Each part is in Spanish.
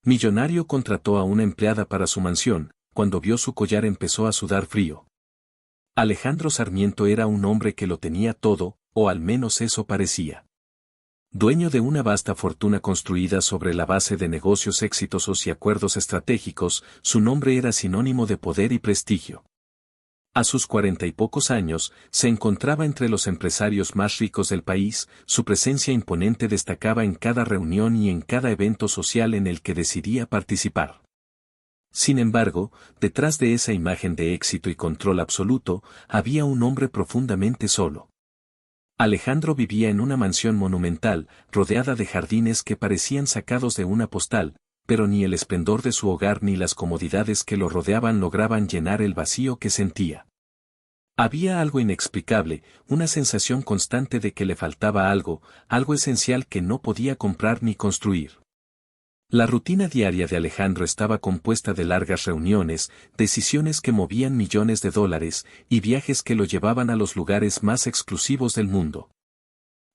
Millonario contrató a una empleada para su mansión. Cuando vio su collar empezó a sudar frío. Alejandro Sarmiento era un hombre que lo tenía todo, o al menos eso parecía. Dueño de una vasta fortuna construida sobre la base de negocios exitosos y acuerdos estratégicos, su nombre era sinónimo de poder y prestigio. A sus 40 y pocos años, se encontraba entre los empresarios más ricos del país, su presencia imponente destacaba en cada reunión y en cada evento social en el que decidía participar. Sin embargo, detrás de esa imagen de éxito y control absoluto, había un hombre profundamente solo. Alejandro vivía en una mansión monumental, rodeada de jardines que parecían sacados de una postal, pero ni el esplendor de su hogar ni las comodidades que lo rodeaban lograban llenar el vacío que sentía. Había algo inexplicable, una sensación constante de que le faltaba algo esencial que no podía comprar ni construir. La rutina diaria de Alejandro estaba compuesta de largas reuniones, decisiones que movían millones de dólares, y viajes que lo llevaban a los lugares más exclusivos del mundo.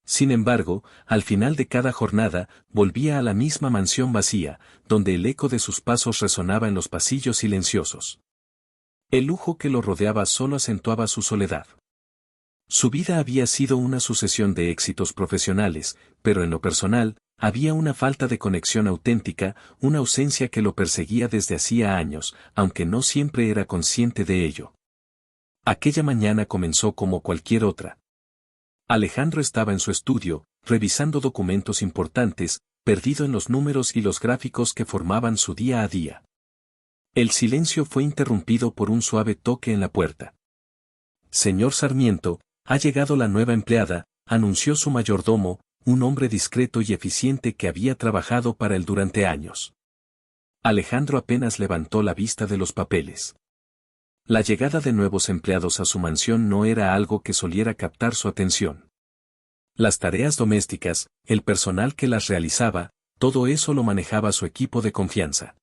Sin embargo, al final de cada jornada, volvía a la misma mansión vacía, donde el eco de sus pasos resonaba en los pasillos silenciosos. El lujo que lo rodeaba solo acentuaba su soledad. Su vida había sido una sucesión de éxitos profesionales, pero en lo personal, había una falta de conexión auténtica, una ausencia que lo perseguía desde hacía años, aunque no siempre era consciente de ello. Aquella mañana comenzó como cualquier otra. Alejandro estaba en su estudio, revisando documentos importantes, perdido en los números y los gráficos que formaban su día a día. El silencio fue interrumpido por un suave toque en la puerta. «Señor Sarmiento, ha llegado la nueva empleada», anunció su mayordomo, un hombre discreto y eficiente que había trabajado para él durante años. Alejandro apenas levantó la vista de los papeles. La llegada de nuevos empleados a su mansión no era algo que soliera captar su atención. Las tareas domésticas, el personal que las realizaba, todo eso lo manejaba su equipo de confianza.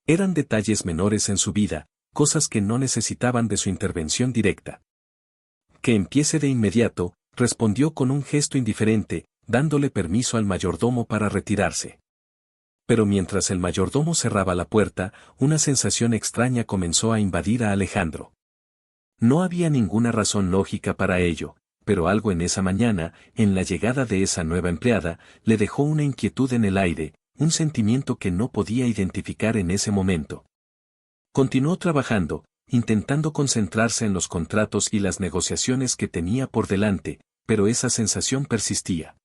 Eran detalles menores en su vida, cosas que no necesitaban de su intervención directa. «Que empiece de inmediato», respondió con un gesto indiferente, dándole permiso al mayordomo para retirarse. Pero mientras el mayordomo cerraba la puerta, una sensación extraña comenzó a invadir a Alejandro. No había ninguna razón lógica para ello, pero algo en esa mañana, en la llegada de esa nueva empleada, le dejó una inquietud en el aire, un sentimiento que no podía identificar en ese momento. Continuó trabajando, intentando concentrarse en los contratos y las negociaciones que tenía por delante, pero esa sensación persistía.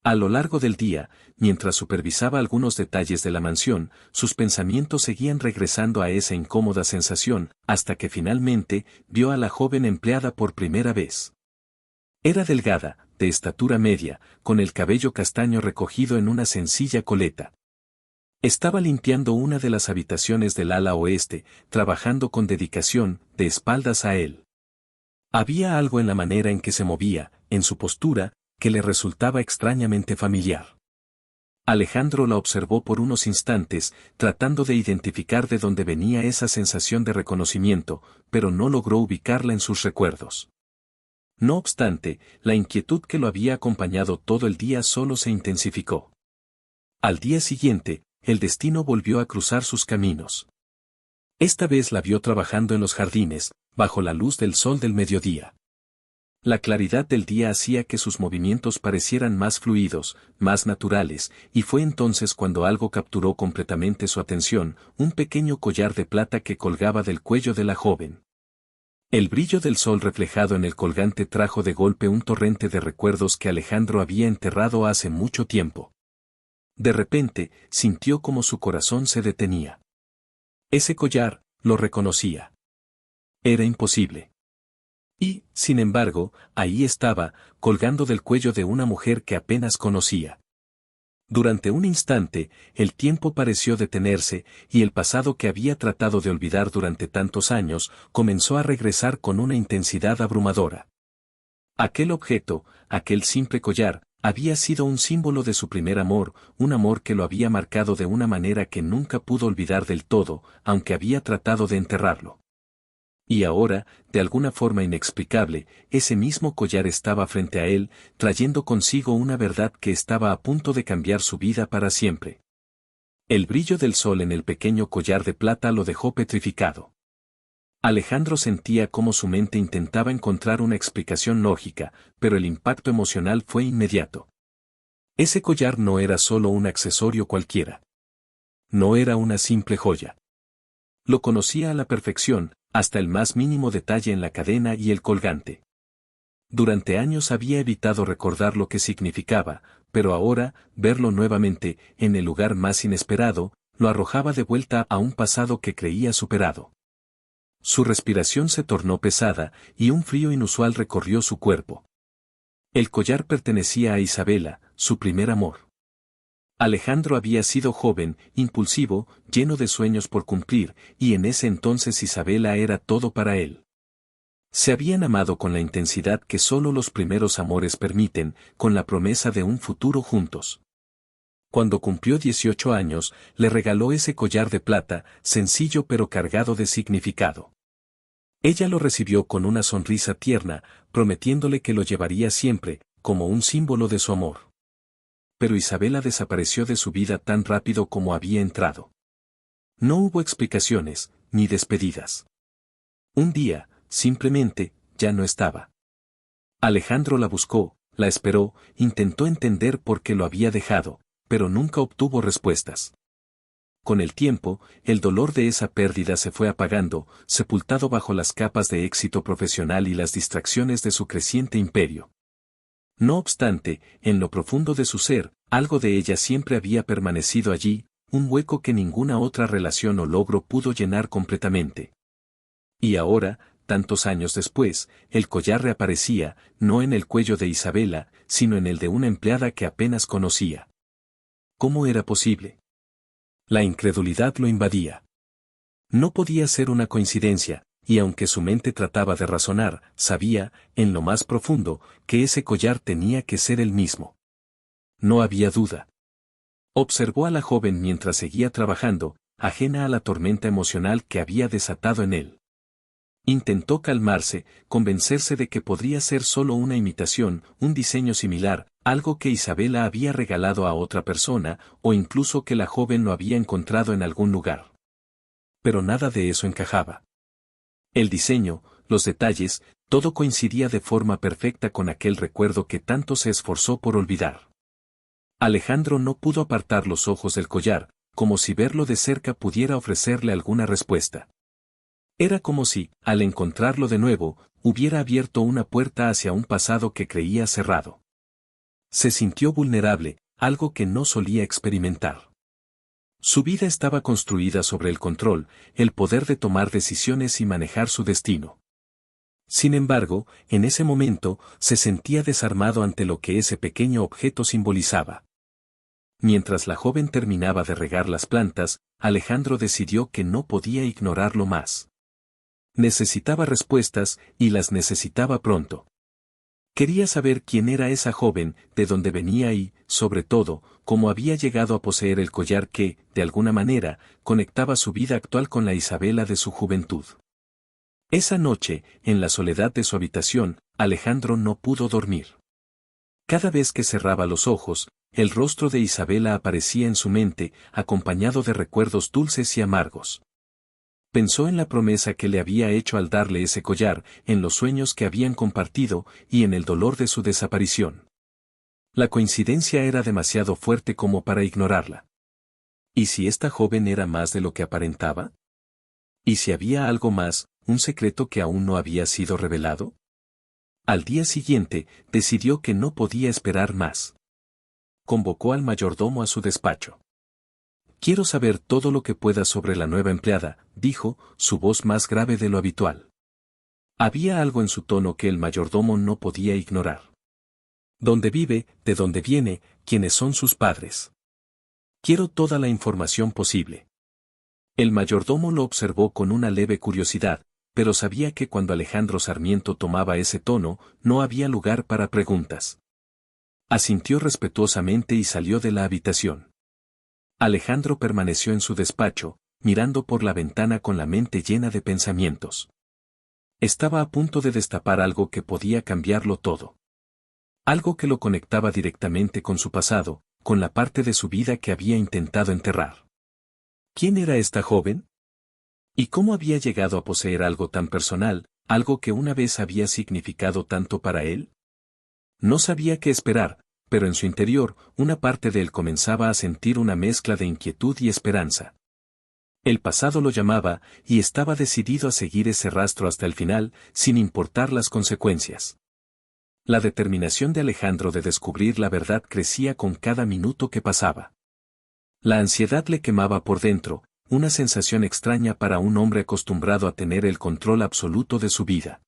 A lo largo del día, mientras supervisaba algunos detalles de la mansión, sus pensamientos seguían regresando a esa incómoda sensación, hasta que finalmente vio a la joven empleada por primera vez. Era delgada, de estatura media, con el cabello castaño recogido en una sencilla coleta. Estaba limpiando una de las habitaciones del ala oeste, trabajando con dedicación, de espaldas a él. Había algo en la manera en que se movía, en su postura, que le resultaba extrañamente familiar. Alejandro la observó por unos instantes, tratando de identificar de dónde venía esa sensación de reconocimiento, pero no logró ubicarla en sus recuerdos. No obstante, la inquietud que lo había acompañado todo el día solo se intensificó. Al día siguiente, el destino volvió a cruzar sus caminos. Esta vez la vio trabajando en los jardines, bajo la luz del sol del mediodía. La claridad del día hacía que sus movimientos parecieran más fluidos, más naturales, y fue entonces cuando algo capturó completamente su atención, un pequeño collar de plata que colgaba del cuello de la joven. El brillo del sol reflejado en el colgante trajo de golpe un torrente de recuerdos que Alejandro había enterrado hace mucho tiempo. De repente, sintió como su corazón se detenía. Ese collar, lo reconocía. Era imposible. Y, sin embargo, ahí estaba, colgando del cuello de una mujer que apenas conocía. Durante un instante, el tiempo pareció detenerse, y el pasado que había tratado de olvidar durante tantos años, comenzó a regresar con una intensidad abrumadora. Aquel objeto, aquel simple collar, había sido un símbolo de su primer amor, un amor que lo había marcado de una manera que nunca pudo olvidar del todo, aunque había tratado de enterrarlo. Y ahora, de alguna forma inexplicable, ese mismo collar estaba frente a él, trayendo consigo una verdad que estaba a punto de cambiar su vida para siempre. El brillo del sol en el pequeño collar de plata lo dejó petrificado. Alejandro sentía cómo su mente intentaba encontrar una explicación lógica, pero el impacto emocional fue inmediato. Ese collar no era solo un accesorio cualquiera. No era una simple joya. Lo conocía a la perfección, hasta el más mínimo detalle en la cadena y el colgante. Durante años había evitado recordar lo que significaba, pero ahora, verlo nuevamente, en el lugar más inesperado, lo arrojaba de vuelta a un pasado que creía superado. Su respiración se tornó pesada, y un frío inusual recorrió su cuerpo. El collar pertenecía a Isabela, su primer amor. Alejandro había sido joven, impulsivo, lleno de sueños por cumplir, y en ese entonces Isabela era todo para él. Se habían amado con la intensidad que solo los primeros amores permiten, con la promesa de un futuro juntos. Cuando cumplió 18 años, le regaló ese collar de plata, sencillo pero cargado de significado. Ella lo recibió con una sonrisa tierna, prometiéndole que lo llevaría siempre, como un símbolo de su amor. Pero Isabela desapareció de su vida tan rápido como había entrado. No hubo explicaciones, ni despedidas. Un día, simplemente, ya no estaba. Alejandro la buscó, la esperó, intentó entender por qué lo había dejado, pero nunca obtuvo respuestas. Con el tiempo, el dolor de esa pérdida se fue apagando, sepultado bajo las capas de éxito profesional y las distracciones de su creciente imperio. No obstante, en lo profundo de su ser, algo de ella siempre había permanecido allí, un hueco que ninguna otra relación o logro pudo llenar completamente. Y ahora, tantos años después, el collar reaparecía, no en el cuello de Isabela, sino en el de una empleada que apenas conocía. ¿Cómo era posible? La incredulidad lo invadía. No podía ser una coincidencia, y aunque su mente trataba de razonar, sabía, en lo más profundo, que ese collar tenía que ser el mismo. No había duda. Observó a la joven mientras seguía trabajando, ajena a la tormenta emocional que había desatado en él. Intentó calmarse, convencerse de que podría ser solo una imitación, un diseño similar, algo que Isabela había regalado a otra persona, o incluso que la joven lo había encontrado en algún lugar. Pero nada de eso encajaba. El diseño, los detalles, todo coincidía de forma perfecta con aquel recuerdo que tanto se esforzó por olvidar. Alejandro no pudo apartar los ojos del collar, como si verlo de cerca pudiera ofrecerle alguna respuesta. Era como si, al encontrarlo de nuevo, hubiera abierto una puerta hacia un pasado que creía cerrado. Se sintió vulnerable, algo que no solía experimentar. Su vida estaba construida sobre el control, el poder de tomar decisiones y manejar su destino. Sin embargo, en ese momento, se sentía desarmado ante lo que ese pequeño objeto simbolizaba. Mientras la joven terminaba de regar las plantas, Alejandro decidió que no podía ignorarlo más. Necesitaba respuestas, y las necesitaba pronto. Quería saber quién era esa joven, de dónde venía y, sobre todo, cómo había llegado a poseer el collar que, de alguna manera, conectaba su vida actual con la Isabela de su juventud. Esa noche, en la soledad de su habitación, Alejandro no pudo dormir. Cada vez que cerraba los ojos, el rostro de Isabela aparecía en su mente, acompañado de recuerdos dulces y amargos. Pensó en la promesa que le había hecho al darle ese collar, en los sueños que habían compartido, y en el dolor de su desaparición. La coincidencia era demasiado fuerte como para ignorarla. ¿Y si esta joven era más de lo que aparentaba? ¿Y si había algo más, un secreto que aún no había sido revelado? Al día siguiente, decidió que no podía esperar más. Convocó al mayordomo a su despacho. «Quiero saber todo lo que pueda sobre la nueva empleada», dijo, su voz más grave de lo habitual. Había algo en su tono que el mayordomo no podía ignorar. ¿Dónde vive, de dónde viene, quiénes son sus padres? Quiero toda la información posible. El mayordomo lo observó con una leve curiosidad, pero sabía que cuando Alejandro Sarmiento tomaba ese tono, no había lugar para preguntas. Asintió respetuosamente y salió de la habitación. Alejandro permaneció en su despacho, mirando por la ventana con la mente llena de pensamientos. Estaba a punto de destapar algo que podía cambiarlo todo. Algo que lo conectaba directamente con su pasado, con la parte de su vida que había intentado enterrar. ¿Quién era esta joven? ¿Y cómo había llegado a poseer algo tan personal, algo que una vez había significado tanto para él? No sabía qué esperar, pero en su interior, una parte de él comenzaba a sentir una mezcla de inquietud y esperanza. El pasado lo llamaba, y estaba decidido a seguir ese rastro hasta el final, sin importar las consecuencias. La determinación de Alejandro de descubrir la verdad crecía con cada minuto que pasaba. La ansiedad le quemaba por dentro, una sensación extraña para un hombre acostumbrado a tener el control absoluto de su vida.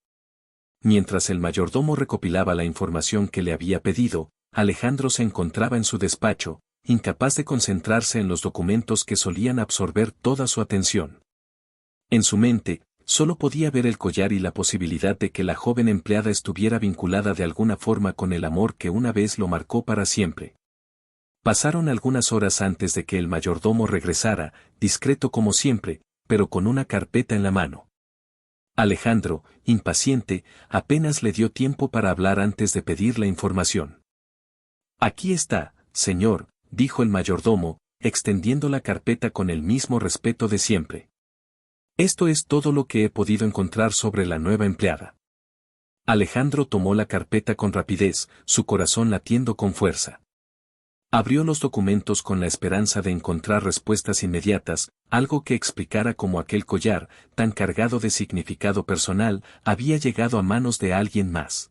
Mientras el mayordomo recopilaba la información que le había pedido, Alejandro se encontraba en su despacho, incapaz de concentrarse en los documentos que solían absorber toda su atención. En su mente, solo podía ver el collar y la posibilidad de que la joven empleada estuviera vinculada de alguna forma con el amor que una vez lo marcó para siempre. Pasaron algunas horas antes de que el mayordomo regresara, discreto como siempre, pero con una carpeta en la mano. Alejandro, impaciente, apenas le dio tiempo para hablar antes de pedir la información. Aquí está, señor, dijo el mayordomo, extendiendo la carpeta con el mismo respeto de siempre. Esto es todo lo que he podido encontrar sobre la nueva empleada. Alejandro tomó la carpeta con rapidez, su corazón latiendo con fuerza. Abrió los documentos con la esperanza de encontrar respuestas inmediatas, algo que explicara cómo aquel collar, tan cargado de significado personal, había llegado a manos de alguien más.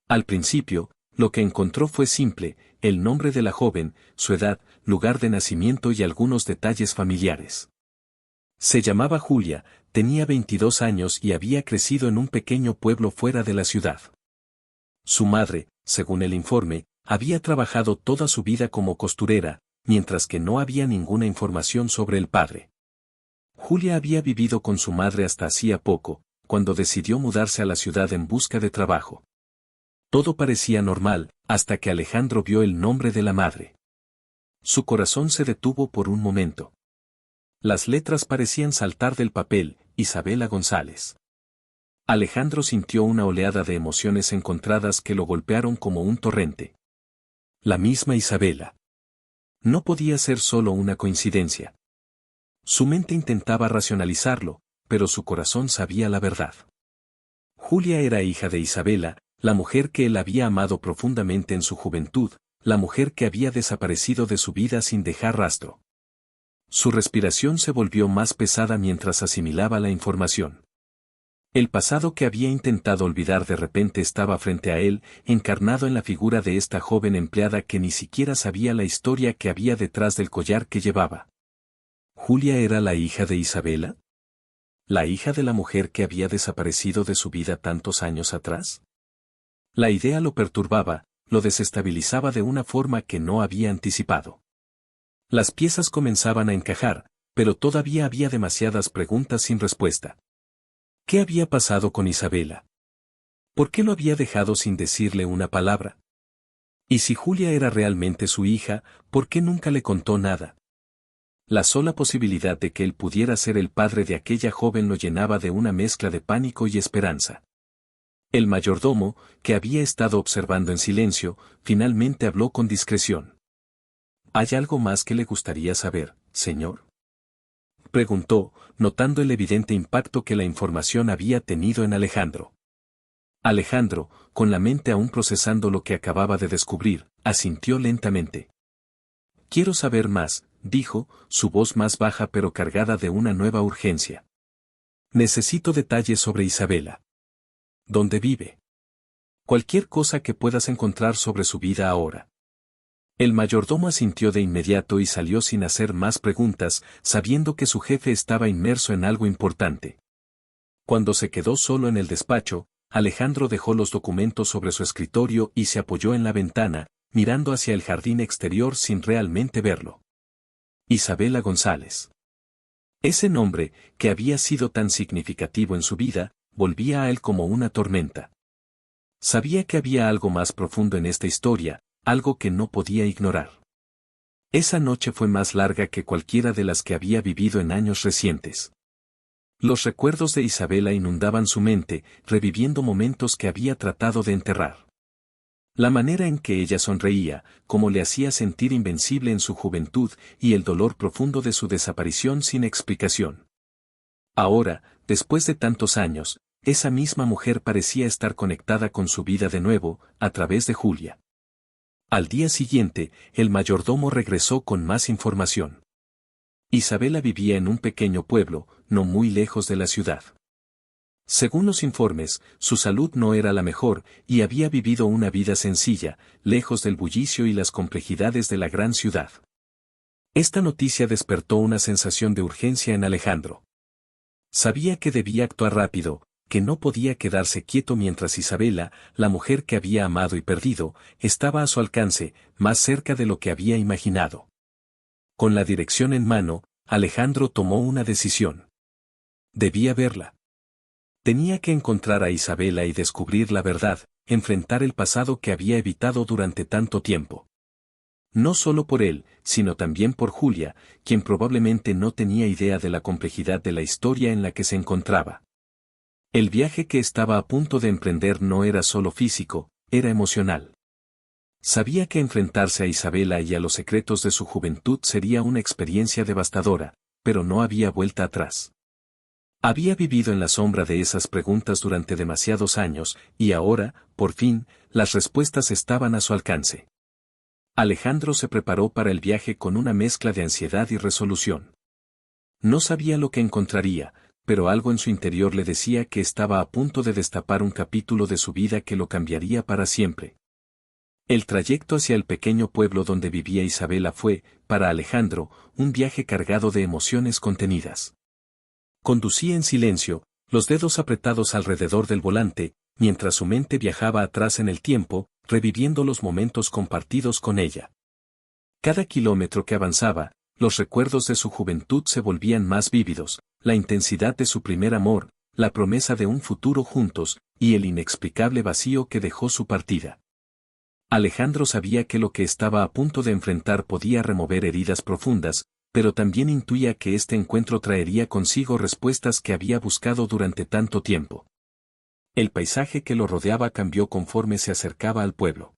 Al principio, lo que encontró fue simple, el nombre de la joven, su edad, lugar de nacimiento y algunos detalles familiares. Se llamaba Julia, tenía 22 años y había crecido en un pequeño pueblo fuera de la ciudad. Su madre, según el informe, había trabajado toda su vida como costurera, mientras que no había ninguna información sobre el padre. Julia había vivido con su madre hasta hacía poco, cuando decidió mudarse a la ciudad en busca de trabajo. Todo parecía normal, hasta que Alejandro vio el nombre de la madre. Su corazón se detuvo por un momento. Las letras parecían saltar del papel, Isabela González. Alejandro sintió una oleada de emociones encontradas que lo golpearon como un torrente. La misma Isabela. No podía ser solo una coincidencia. Su mente intentaba racionalizarlo, pero su corazón sabía la verdad. Julia era hija de Isabela, la mujer que él había amado profundamente en su juventud, la mujer que había desaparecido de su vida sin dejar rastro. Su respiración se volvió más pesada mientras asimilaba la información. El pasado que había intentado olvidar de repente estaba frente a él, encarnado en la figura de esta joven empleada que ni siquiera sabía la historia que había detrás del collar que llevaba. ¿Julia era la hija de Isabela? ¿La hija de la mujer que había desaparecido de su vida tantos años atrás? La idea lo perturbaba, lo desestabilizaba de una forma que no había anticipado. Las piezas comenzaban a encajar, pero todavía había demasiadas preguntas sin respuesta. ¿Qué había pasado con Isabela? ¿Por qué lo había dejado sin decirle una palabra? Y si Julia era realmente su hija, ¿por qué nunca le contó nada? La sola posibilidad de que él pudiera ser el padre de aquella joven lo llenaba de una mezcla de pánico y esperanza. El mayordomo, que había estado observando en silencio, finalmente habló con discreción. ¿Hay algo más que le gustaría saber, señor?, preguntó, notando el evidente impacto que la información había tenido en Alejandro. Alejandro, con la mente aún procesando lo que acababa de descubrir, asintió lentamente. Quiero saber más, dijo, su voz más baja pero cargada de una nueva urgencia. Necesito detalles sobre Isabela. ¿Dónde vive? Cualquier cosa que puedas encontrar sobre su vida ahora. El mayordomo asintió de inmediato y salió sin hacer más preguntas, sabiendo que su jefe estaba inmerso en algo importante. Cuando se quedó solo en el despacho, Alejandro dejó los documentos sobre su escritorio y se apoyó en la ventana, mirando hacia el jardín exterior sin realmente verlo. Isabela González. Ese nombre, que había sido tan significativo en su vida, volvía a él como una tormenta. Sabía que había algo más profundo en esta historia, algo que no podía ignorar. Esa noche fue más larga que cualquiera de las que había vivido en años recientes. Los recuerdos de Isabela inundaban su mente, reviviendo momentos que había tratado de enterrar. La manera en que ella sonreía, como le hacía sentir invencible en su juventud, y el dolor profundo de su desaparición sin explicación. Ahora, después de tantos años, esa misma mujer parecía estar conectada con su vida de nuevo, a través de Julia. Al día siguiente, el mayordomo regresó con más información. Isabela vivía en un pequeño pueblo, no muy lejos de la ciudad. Según los informes, su salud no era la mejor, y había vivido una vida sencilla, lejos del bullicio y las complejidades de la gran ciudad. Esta noticia despertó una sensación de urgencia en Alejandro. Sabía que debía actuar rápido, que no podía quedarse quieto mientras Isabela, la mujer que había amado y perdido, estaba a su alcance, más cerca de lo que había imaginado. Con la dirección en mano, Alejandro tomó una decisión. Debía verla. Tenía que encontrar a Isabela y descubrir la verdad, enfrentar el pasado que había evitado durante tanto tiempo. No solo por él, sino también por Julia, quien probablemente no tenía idea de la complejidad de la historia en la que se encontraba. El viaje que estaba a punto de emprender no era solo físico, era emocional. Sabía que enfrentarse a Isabela y a los secretos de su juventud sería una experiencia devastadora, pero no había vuelta atrás. Había vivido en la sombra de esas preguntas durante demasiados años, y ahora, por fin, las respuestas estaban a su alcance. Alejandro se preparó para el viaje con una mezcla de ansiedad y resolución. No sabía lo que encontraría, pero algo en su interior le decía que estaba a punto de destapar un capítulo de su vida que lo cambiaría para siempre. El trayecto hacia el pequeño pueblo donde vivía Isabela fue, para Alejandro, un viaje cargado de emociones contenidas. Conducía en silencio, los dedos apretados alrededor del volante, mientras su mente viajaba atrás en el tiempo, reviviendo los momentos compartidos con ella. Cada kilómetro que avanzaba, los recuerdos de su juventud se volvían más vívidos, la intensidad de su primer amor, la promesa de un futuro juntos, y el inexplicable vacío que dejó su partida. Alejandro sabía que lo que estaba a punto de enfrentar podía remover heridas profundas, pero también intuía que este encuentro traería consigo respuestas que había buscado durante tanto tiempo. El paisaje que lo rodeaba cambió conforme se acercaba al pueblo.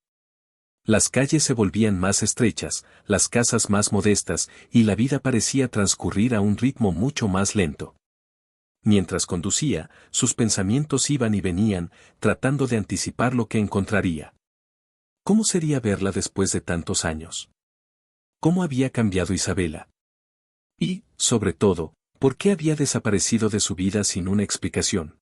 Las calles se volvían más estrechas, las casas más modestas, y la vida parecía transcurrir a un ritmo mucho más lento. Mientras conducía, sus pensamientos iban y venían, tratando de anticipar lo que encontraría. ¿Cómo sería verla después de tantos años? ¿Cómo había cambiado Isabela? Y, sobre todo, ¿por qué había desaparecido de su vida sin una explicación?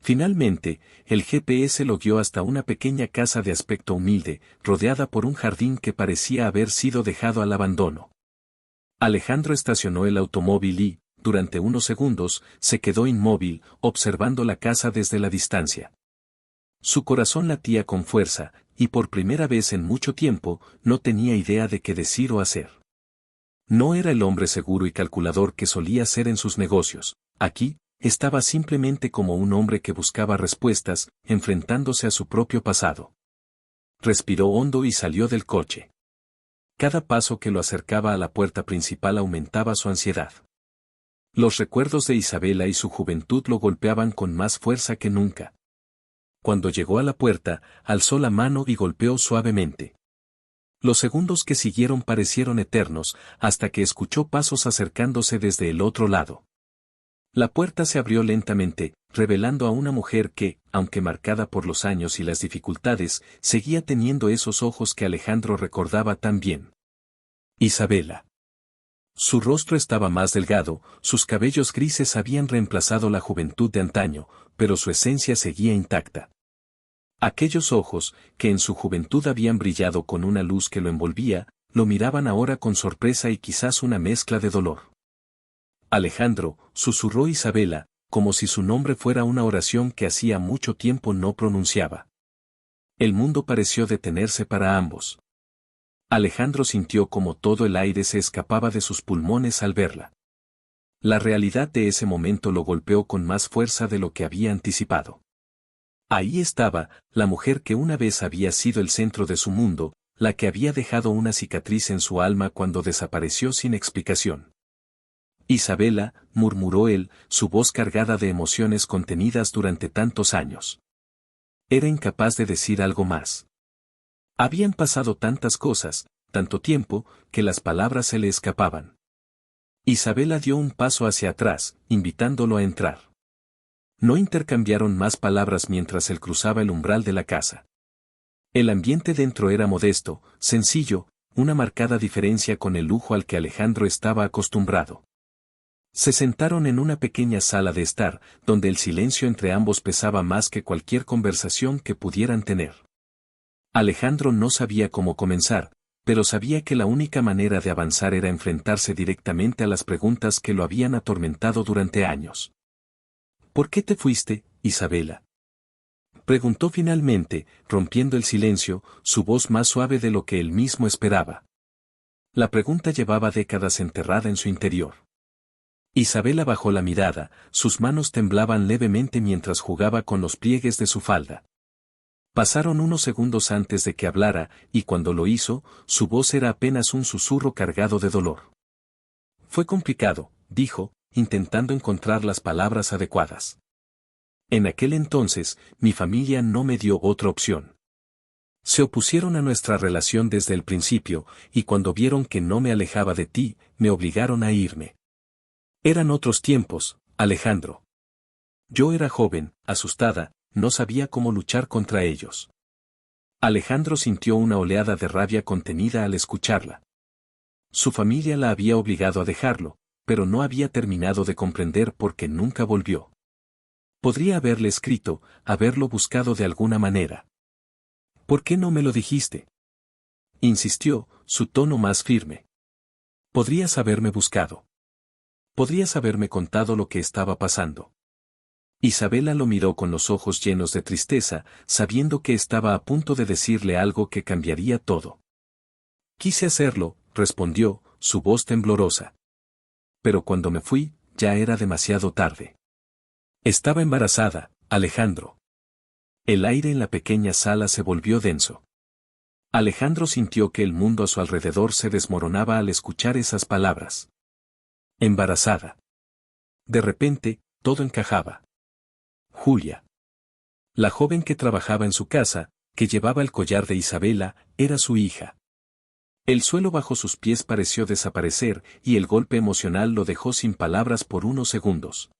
Finalmente, el GPS lo guió hasta una pequeña casa de aspecto humilde, rodeada por un jardín que parecía haber sido dejado al abandono. Alejandro estacionó el automóvil y, durante unos segundos, se quedó inmóvil, observando la casa desde la distancia. Su corazón latía con fuerza, y por primera vez en mucho tiempo, no tenía idea de qué decir o hacer. No era el hombre seguro y calculador que solía ser en sus negocios. Aquí, estaba simplemente como un hombre que buscaba respuestas, enfrentándose a su propio pasado. Respiró hondo y salió del coche. Cada paso que lo acercaba a la puerta principal aumentaba su ansiedad. Los recuerdos de Isabela y su juventud lo golpeaban con más fuerza que nunca. Cuando llegó a la puerta, alzó la mano y golpeó suavemente. Los segundos que siguieron parecieron eternos, hasta que escuchó pasos acercándose desde el otro lado. La puerta se abrió lentamente, revelando a una mujer que, aunque marcada por los años y las dificultades, seguía teniendo esos ojos que Alejandro recordaba tan bien. Isabela. Su rostro estaba más delgado, sus cabellos grises habían reemplazado la juventud de antaño, pero su esencia seguía intacta. Aquellos ojos, que en su juventud habían brillado con una luz que lo envolvía, lo miraban ahora con sorpresa y quizás una mezcla de dolor. Alejandro, susurró Isabela, como si su nombre fuera una oración que hacía mucho tiempo no pronunciaba. El mundo pareció detenerse para ambos. Alejandro sintió como todo el aire se escapaba de sus pulmones al verla. La realidad de ese momento lo golpeó con más fuerza de lo que había anticipado. Ahí estaba, la mujer que una vez había sido el centro de su mundo, la que había dejado una cicatriz en su alma cuando desapareció sin explicación. Isabela, murmuró él, su voz cargada de emociones contenidas durante tantos años. Era incapaz de decir algo más. Habían pasado tantas cosas, tanto tiempo, que las palabras se le escapaban. Isabela dio un paso hacia atrás, invitándolo a entrar. No intercambiaron más palabras mientras él cruzaba el umbral de la casa. El ambiente dentro era modesto, sencillo, una marcada diferencia con el lujo al que Alejandro estaba acostumbrado. Se sentaron en una pequeña sala de estar, donde el silencio entre ambos pesaba más que cualquier conversación que pudieran tener. Alejandro no sabía cómo comenzar, pero sabía que la única manera de avanzar era enfrentarse directamente a las preguntas que lo habían atormentado durante años. ¿Por qué te fuiste, Isabela? Preguntó finalmente, rompiendo el silencio, su voz más suave de lo que él mismo esperaba. La pregunta llevaba décadas enterrada en su interior. Isabela bajó la mirada, sus manos temblaban levemente mientras jugaba con los pliegues de su falda. Pasaron unos segundos antes de que hablara, y cuando lo hizo, su voz era apenas un susurro cargado de dolor. Fue complicado, dijo, intentando encontrar las palabras adecuadas. En aquel entonces, mi familia no me dio otra opción. Se opusieron a nuestra relación desde el principio, y cuando vieron que no me alejaba de ti, me obligaron a irme. Eran otros tiempos, Alejandro. Yo era joven, asustada, no sabía cómo luchar contra ellos. Alejandro sintió una oleada de rabia contenida al escucharla. Su familia la había obligado a dejarlo, pero no había terminado de comprender por qué nunca volvió. Podría haberle escrito, haberlo buscado de alguna manera. ¿Por qué no me lo dijiste? Insistió, su tono más firme. Podrías haberme buscado. Podrías haberme contado lo que estaba pasando. Isabela lo miró con los ojos llenos de tristeza, sabiendo que estaba a punto de decirle algo que cambiaría todo. Quise hacerlo, respondió, su voz temblorosa. Pero cuando me fui, ya era demasiado tarde. Estaba embarazada, Alejandro. El aire en la pequeña sala se volvió denso. Alejandro sintió que el mundo a su alrededor se desmoronaba al escuchar esas palabras. Embarazada. De repente, todo encajaba. Julia. La joven que trabajaba en su casa, que llevaba el collar de Isabela, era su hija. El suelo bajo sus pies pareció desaparecer y el golpe emocional lo dejó sin palabras por unos segundos.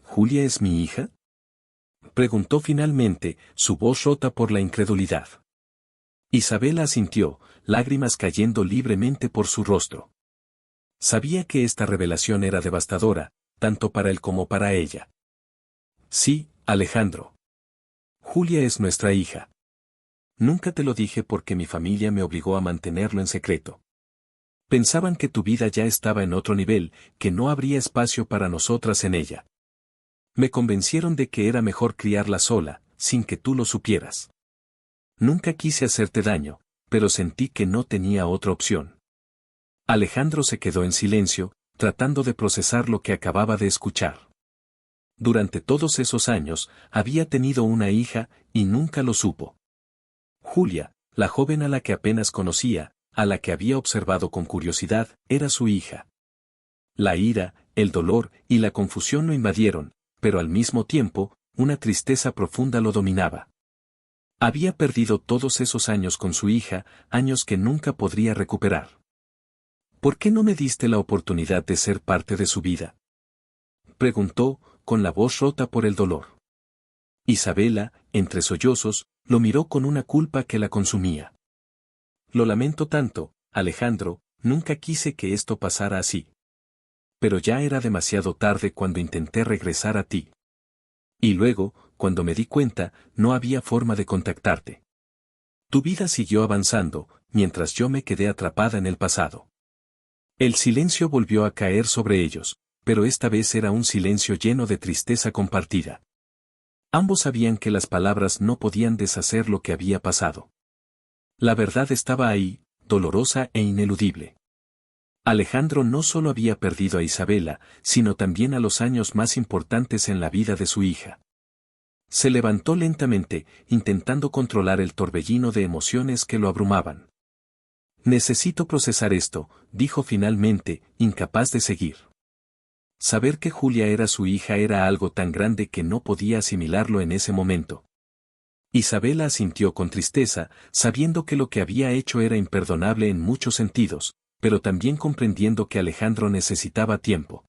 ¿Julia es mi hija? Preguntó finalmente, su voz rota por la incredulidad. Isabela asintió, lágrimas cayendo libremente por su rostro. Sabía que esta revelación era devastadora, tanto para él como para ella. Sí, Alejandro. Julia es nuestra hija. Nunca te lo dije porque mi familia me obligó a mantenerlo en secreto. Pensaban que tu vida ya estaba en otro nivel, que no habría espacio para nosotras en ella. Me convencieron de que era mejor criarla sola, sin que tú lo supieras. Nunca quise hacerte daño, pero sentí que no tenía otra opción. Alejandro se quedó en silencio, tratando de procesar lo que acababa de escuchar. Durante todos esos años, había tenido una hija, y nunca lo supo. Julia, la joven a la que apenas conocía, a la que había observado con curiosidad, era su hija. La ira, el dolor y la confusión lo invadieron, pero al mismo tiempo, una tristeza profunda lo dominaba. Había perdido todos esos años con su hija, años que nunca podría recuperar. ¿Por qué no me diste la oportunidad de ser parte de su vida? Preguntó, con la voz rota por el dolor. Isabela, entre sollozos, lo miró con una culpa que la consumía. Lo lamento tanto, Alejandro, nunca quise que esto pasara así. Pero ya era demasiado tarde cuando intenté regresar a ti. Y luego, cuando me di cuenta, no había forma de contactarte. Tu vida siguió avanzando, mientras yo me quedé atrapada en el pasado. El silencio volvió a caer sobre ellos, pero esta vez era un silencio lleno de tristeza compartida. Ambos sabían que las palabras no podían deshacer lo que había pasado. La verdad estaba ahí, dolorosa e ineludible. Alejandro no solo había perdido a Isabela, sino también a los años más importantes en la vida de su hija. Se levantó lentamente, intentando controlar el torbellino de emociones que lo abrumaban. Necesito procesar esto, dijo finalmente, incapaz de seguir. Saber que Julia era su hija era algo tan grande que no podía asimilarlo en ese momento. Isabela asintió con tristeza, sabiendo que lo que había hecho era imperdonable en muchos sentidos, pero también comprendiendo que Alejandro necesitaba tiempo.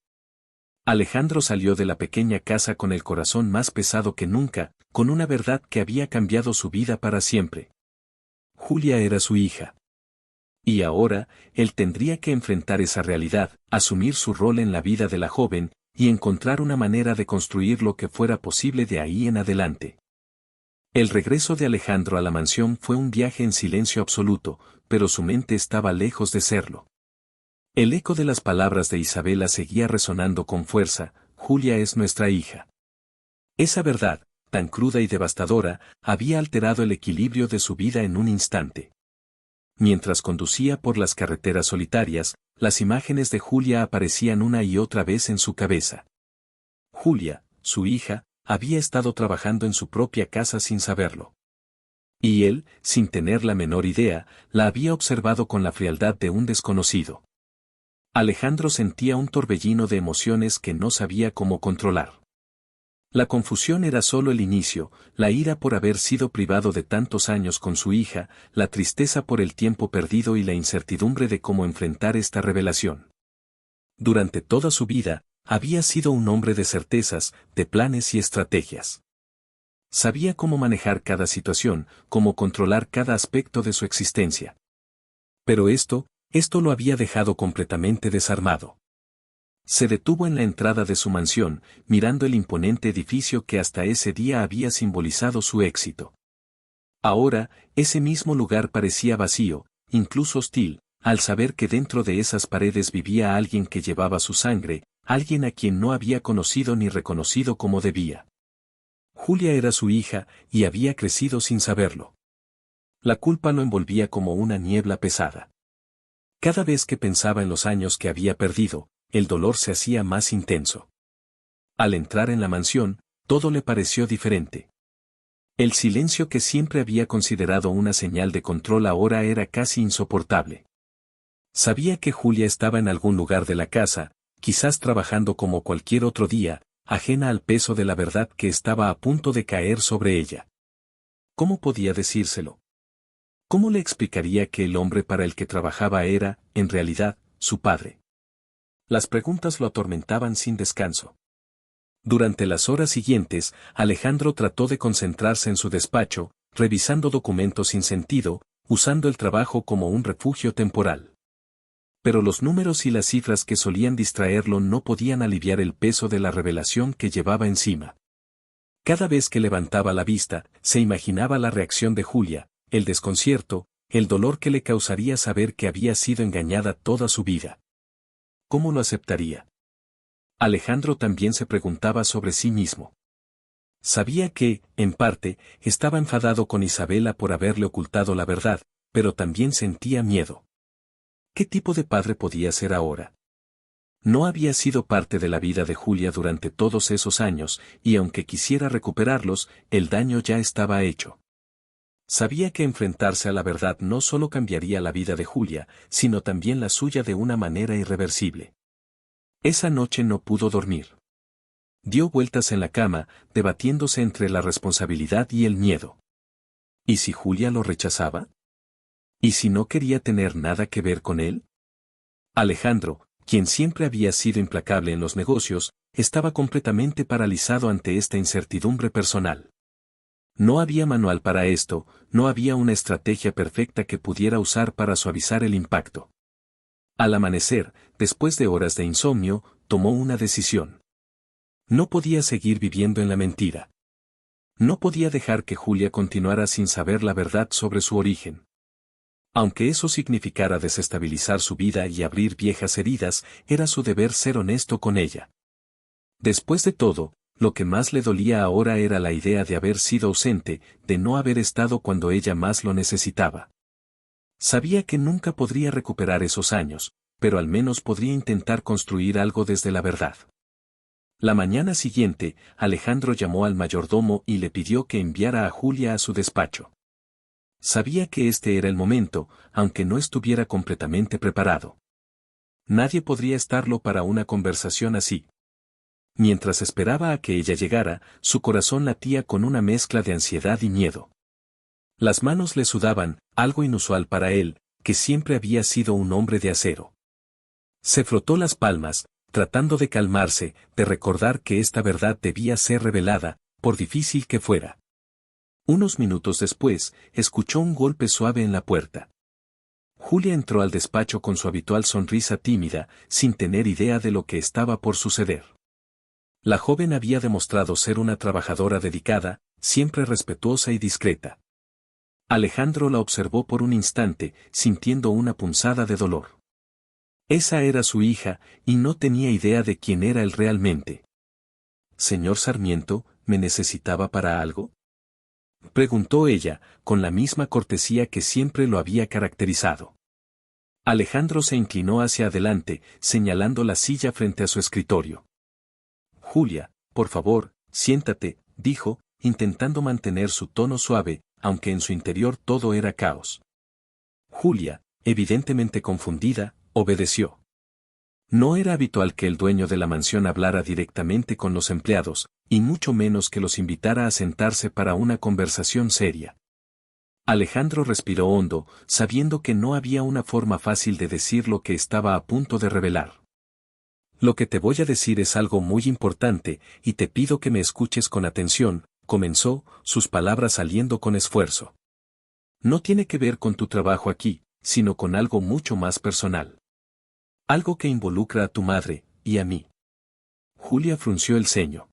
Alejandro salió de la pequeña casa con el corazón más pesado que nunca, con una verdad que había cambiado su vida para siempre. Julia era su hija. Y ahora, él tendría que enfrentar esa realidad, asumir su rol en la vida de la joven, y encontrar una manera de construir lo que fuera posible de ahí en adelante. El regreso de Alejandro a la mansión fue un viaje en silencio absoluto, pero su mente estaba lejos de serlo. El eco de las palabras de Isabela seguía resonando con fuerza: Julia es nuestra hija. Esa verdad, tan cruda y devastadora, había alterado el equilibrio de su vida en un instante. Mientras conducía por las carreteras solitarias, las imágenes de Julia aparecían una y otra vez en su cabeza. Julia, su hija, había estado trabajando en su propia casa sin saberlo. Y él, sin tener la menor idea, la había observado con la frialdad de un desconocido. Alejandro sentía un torbellino de emociones que no sabía cómo controlar. La confusión era solo el inicio, la ira por haber sido privado de tantos años con su hija, la tristeza por el tiempo perdido y la incertidumbre de cómo enfrentar esta revelación. Durante toda su vida, había sido un hombre de certezas, de planes y estrategias. Sabía cómo manejar cada situación, cómo controlar cada aspecto de su existencia. Pero esto lo había dejado completamente desarmado. Se detuvo en la entrada de su mansión, mirando el imponente edificio que hasta ese día había simbolizado su éxito. Ahora, ese mismo lugar parecía vacío, incluso hostil, al saber que dentro de esas paredes vivía alguien que llevaba su sangre, alguien a quien no había conocido ni reconocido como debía. Julia era su hija, y había crecido sin saberlo. La culpa lo envolvía como una niebla pesada. Cada vez que pensaba en los años que había perdido, el dolor se hacía más intenso. Al entrar en la mansión, todo le pareció diferente. El silencio que siempre había considerado una señal de control ahora era casi insoportable. Sabía que Julia estaba en algún lugar de la casa, quizás trabajando como cualquier otro día, ajena al peso de la verdad que estaba a punto de caer sobre ella. ¿Cómo podía decírselo? ¿Cómo le explicaría que el hombre para el que trabajaba era, en realidad, su padre? Las preguntas lo atormentaban sin descanso. Durante las horas siguientes, Alejandro trató de concentrarse en su despacho, revisando documentos sin sentido, usando el trabajo como un refugio temporal. Pero los números y las cifras que solían distraerlo no podían aliviar el peso de la revelación que llevaba encima. Cada vez que levantaba la vista, se imaginaba la reacción de Julia, el desconcierto, el dolor que le causaría saber que había sido engañada toda su vida. ¿Cómo lo aceptaría? Alejandro también se preguntaba sobre sí mismo. Sabía que, en parte, estaba enfadado con Isabela por haberle ocultado la verdad, pero también sentía miedo. ¿Qué tipo de padre podía ser ahora? No había sido parte de la vida de Julia durante todos esos años, y aunque quisiera recuperarlos, el daño ya estaba hecho. Sabía que enfrentarse a la verdad no solo cambiaría la vida de Julia, sino también la suya de una manera irreversible. Esa noche no pudo dormir. Dio vueltas en la cama, debatiéndose entre la responsabilidad y el miedo. ¿Y si Julia lo rechazaba? ¿Y si no quería tener nada que ver con él? Alejandro, quien siempre había sido implacable en los negocios, estaba completamente paralizado ante esta incertidumbre personal. No había manual para esto, no había una estrategia perfecta que pudiera usar para suavizar el impacto. Al amanecer, después de horas de insomnio, tomó una decisión. No podía seguir viviendo en la mentira. No podía dejar que Julia continuara sin saber la verdad sobre su origen. Aunque eso significara desestabilizar su vida y abrir viejas heridas, era su deber ser honesto con ella. Después de todo, lo que más le dolía ahora era la idea de haber sido ausente, de no haber estado cuando ella más lo necesitaba. Sabía que nunca podría recuperar esos años, pero al menos podría intentar construir algo desde la verdad. La mañana siguiente, Alejandro llamó al mayordomo y le pidió que enviara a Julia a su despacho. Sabía que este era el momento, aunque no estuviera completamente preparado. Nadie podría estarlo para una conversación así. Mientras esperaba a que ella llegara, su corazón latía con una mezcla de ansiedad y miedo. Las manos le sudaban, algo inusual para él, que siempre había sido un hombre de acero. Se frotó las palmas, tratando de calmarse, de recordar que esta verdad debía ser revelada, por difícil que fuera. Unos minutos después, escuchó un golpe suave en la puerta. Julia entró al despacho con su habitual sonrisa tímida, sin tener idea de lo que estaba por suceder. La joven había demostrado ser una trabajadora dedicada, siempre respetuosa y discreta. Alejandro la observó por un instante, sintiendo una punzada de dolor. Esa era su hija, y no tenía idea de quién era él realmente. «Señor Sarmiento, ¿me necesitaba para algo?», preguntó ella, con la misma cortesía que siempre lo había caracterizado. Alejandro se inclinó hacia adelante, señalando la silla frente a su escritorio. «Julia, por favor, siéntate», dijo, intentando mantener su tono suave, aunque en su interior todo era caos. Julia, evidentemente confundida, obedeció. No era habitual que el dueño de la mansión hablara directamente con los empleados, y mucho menos que los invitara a sentarse para una conversación seria. Alejandro respiró hondo, sabiendo que no había una forma fácil de decir lo que estaba a punto de revelar. «Lo que te voy a decir es algo muy importante, y te pido que me escuches con atención», comenzó, sus palabras saliendo con esfuerzo. «No tiene que ver con tu trabajo aquí, sino con algo mucho más personal. Algo que involucra a tu madre, y a mí». Julia frunció el ceño.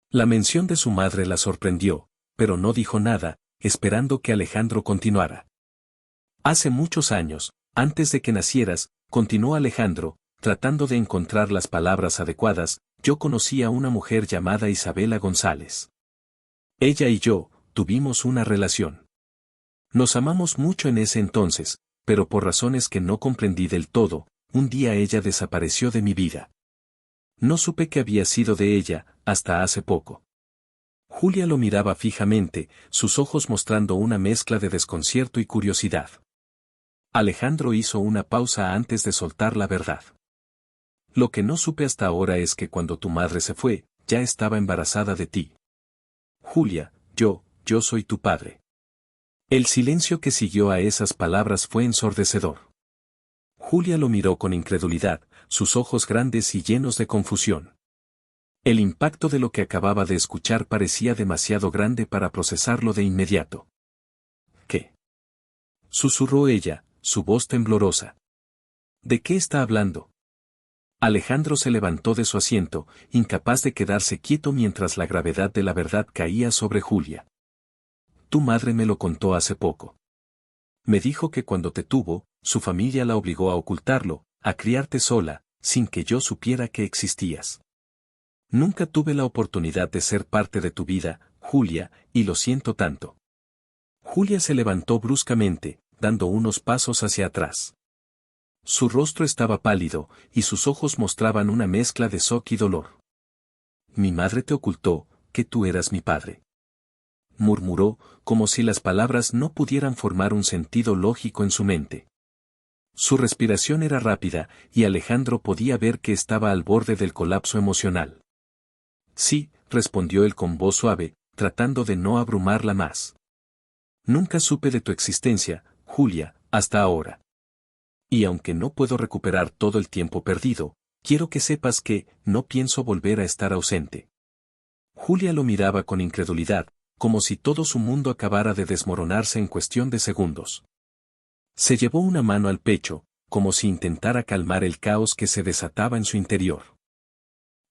La mención de su madre la sorprendió, pero no dijo nada, esperando que Alejandro continuara. «Hace muchos años, antes de que nacieras», continuó Alejandro, tratando de encontrar las palabras adecuadas, «yo conocí a una mujer llamada Isabela González. Ella y yo, tuvimos una relación. Nos amamos mucho en ese entonces, pero por razones que no comprendí del todo, un día ella desapareció de mi vida. No supe qué había sido de ella, hasta hace poco». Julia lo miraba fijamente, sus ojos mostrando una mezcla de desconcierto y curiosidad. Alejandro hizo una pausa antes de soltar la verdad. «Lo que no supe hasta ahora es que cuando tu madre se fue, ya estaba embarazada de ti. Julia, yo soy tu padre». El silencio que siguió a esas palabras fue ensordecedor. Julia lo miró con incredulidad, sus ojos grandes y llenos de confusión. El impacto de lo que acababa de escuchar parecía demasiado grande para procesarlo de inmediato. «¿Qué?», susurró ella, su voz temblorosa. «¿De qué está hablando?». Alejandro se levantó de su asiento, incapaz de quedarse quieto mientras la gravedad de la verdad caía sobre Julia. «Tu madre me lo contó hace poco. Me dijo que cuando te tuvo, su familia la obligó a ocultarlo, a criarte sola, sin que yo supiera que existías. Nunca tuve la oportunidad de ser parte de tu vida, Julia, y lo siento tanto». Julia se levantó bruscamente, dando unos pasos hacia atrás. Su rostro estaba pálido, y sus ojos mostraban una mezcla de shock y dolor. «Mi madre te ocultó, que tú eras mi padre», murmuró, como si las palabras no pudieran formar un sentido lógico en su mente. Su respiración era rápida, y Alejandro podía ver que estaba al borde del colapso emocional. «Sí», respondió él con voz suave, tratando de no abrumarla más. «Nunca supe de tu existencia, Julia, hasta ahora. Y aunque no puedo recuperar todo el tiempo perdido, quiero que sepas que no pienso volver a estar ausente». Julia lo miraba con incredulidad, como si todo su mundo acabara de desmoronarse en cuestión de segundos. Se llevó una mano al pecho, como si intentara calmar el caos que se desataba en su interior.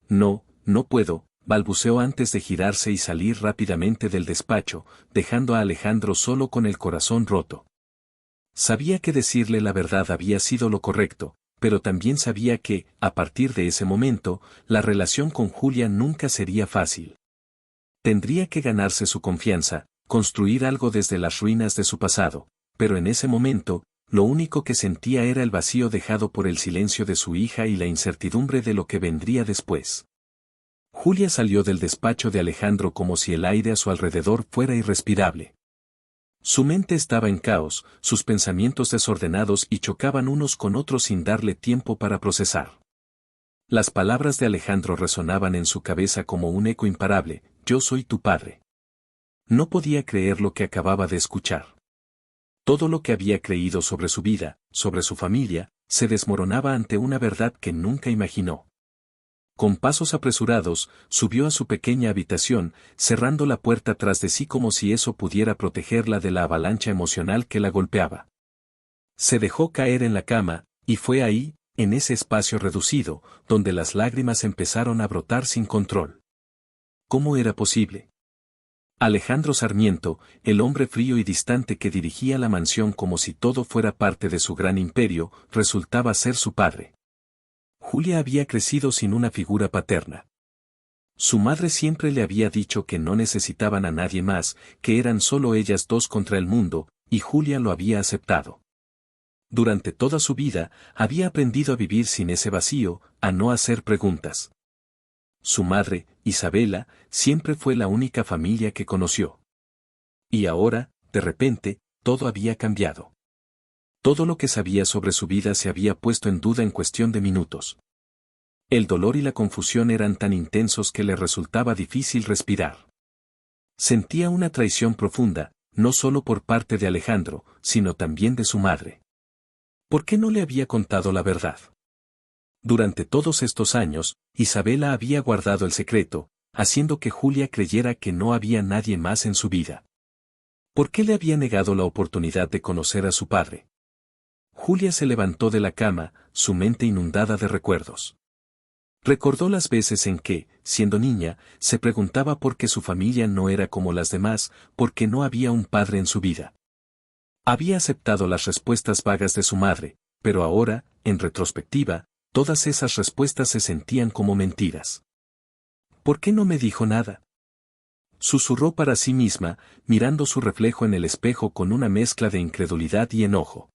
No puedo», balbuceó antes de girarse y salir rápidamente del despacho, dejando a Alejandro solo con el corazón roto. Sabía que decirle la verdad había sido lo correcto, pero también sabía que, a partir de ese momento, la relación con Julia nunca sería fácil. Tendría que ganarse su confianza, construir algo desde las ruinas de su pasado, pero en ese momento, lo único que sentía era el vacío dejado por el silencio de su hija y la incertidumbre de lo que vendría después. Julia salió del despacho de Alejandro como si el aire a su alrededor fuera irrespirable. Su mente estaba en caos, sus pensamientos desordenados y chocaban unos con otros sin darle tiempo para procesar. Las palabras de Alejandro resonaban en su cabeza como un eco imparable: «Yo soy tu padre. No podía creer lo que acababa de escuchar. Todo lo que había creído sobre su vida, sobre su familia, se desmoronaba ante una verdad que nunca imaginó. Con pasos apresurados, subió a su pequeña habitación, cerrando la puerta tras de sí como si eso pudiera protegerla de la avalancha emocional que la golpeaba. Se dejó caer en la cama, y fue ahí, en ese espacio reducido, donde las lágrimas empezaron a brotar sin control. ¿Cómo era posible? Alejandro Sarmiento, el hombre frío y distante que dirigía la mansión como si todo fuera parte de su gran imperio, resultaba ser su padre. Julia había crecido sin una figura paterna. Su madre siempre le había dicho que no necesitaban a nadie más, que eran solo ellas dos contra el mundo, y Julia lo había aceptado. Durante toda su vida, había aprendido a vivir sin ese vacío, a no hacer preguntas. Su madre, Isabela, siempre fue la única familia que conoció. Y ahora, de repente, todo había cambiado. Todo lo que sabía sobre su vida se había puesto en duda en cuestión de minutos. El dolor y la confusión eran tan intensos que le resultaba difícil respirar. Sentía una traición profunda, no solo por parte de Alejandro, sino también de su madre. ¿Por qué no le había contado la verdad? Durante todos estos años, Isabela había guardado el secreto, haciendo que Julia creyera que no había nadie más en su vida. ¿Por qué le había negado la oportunidad de conocer a su padre? Julia se levantó de la cama, su mente inundada de recuerdos. Recordó las veces en que, siendo niña, se preguntaba por qué su familia no era como las demás, por qué no había un padre en su vida. Había aceptado las respuestas vagas de su madre, pero ahora, en retrospectiva, todas esas respuestas se sentían como mentiras. ¿Por qué no me dijo nada? Susurró para sí misma, mirando su reflejo en el espejo con una mezcla de incredulidad y enojo.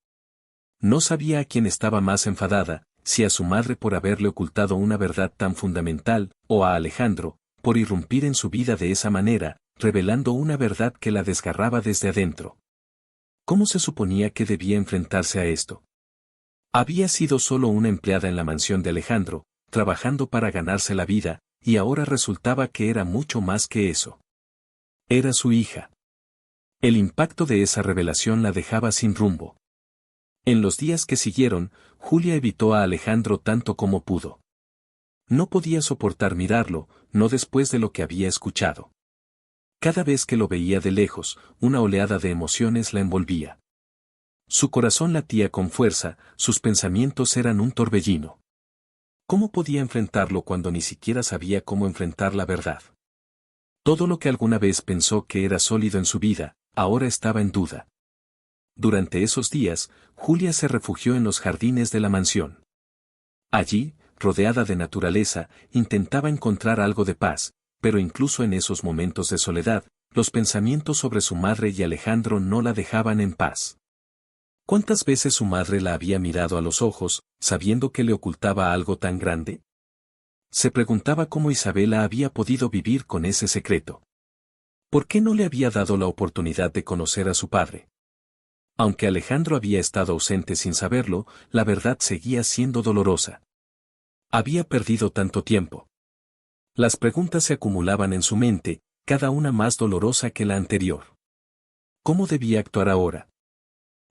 No sabía a quién estaba más enfadada, si a su madre por haberle ocultado una verdad tan fundamental, o a Alejandro, por irrumpir en su vida de esa manera, revelando una verdad que la desgarraba desde adentro. ¿Cómo se suponía que debía enfrentarse a esto? Había sido solo una empleada en la mansión de Alejandro, trabajando para ganarse la vida, y ahora resultaba que era mucho más que eso. Era su hija. El impacto de esa revelación la dejaba sin rumbo. En los días que siguieron, Julia evitó a Alejandro tanto como pudo. No podía soportar mirarlo, no después de lo que había escuchado. Cada vez que lo veía de lejos, una oleada de emociones la envolvía. Su corazón latía con fuerza, sus pensamientos eran un torbellino. ¿Cómo podía enfrentarlo cuando ni siquiera sabía cómo enfrentar la verdad? Todo lo que alguna vez pensó que era sólido en su vida, ahora estaba en duda. Durante esos días, Julia se refugió en los jardines de la mansión. Allí, rodeada de naturaleza, intentaba encontrar algo de paz, pero incluso en esos momentos de soledad, los pensamientos sobre su madre y Alejandro no la dejaban en paz. ¿Cuántas veces su madre la había mirado a los ojos, sabiendo que le ocultaba algo tan grande? Se preguntaba cómo Isabela había podido vivir con ese secreto. ¿Por qué no le había dado la oportunidad de conocer a su padre? Aunque Alejandro había estado ausente sin saberlo, la verdad seguía siendo dolorosa. Había perdido tanto tiempo. Las preguntas se acumulaban en su mente, cada una más dolorosa que la anterior. ¿Cómo debía actuar ahora?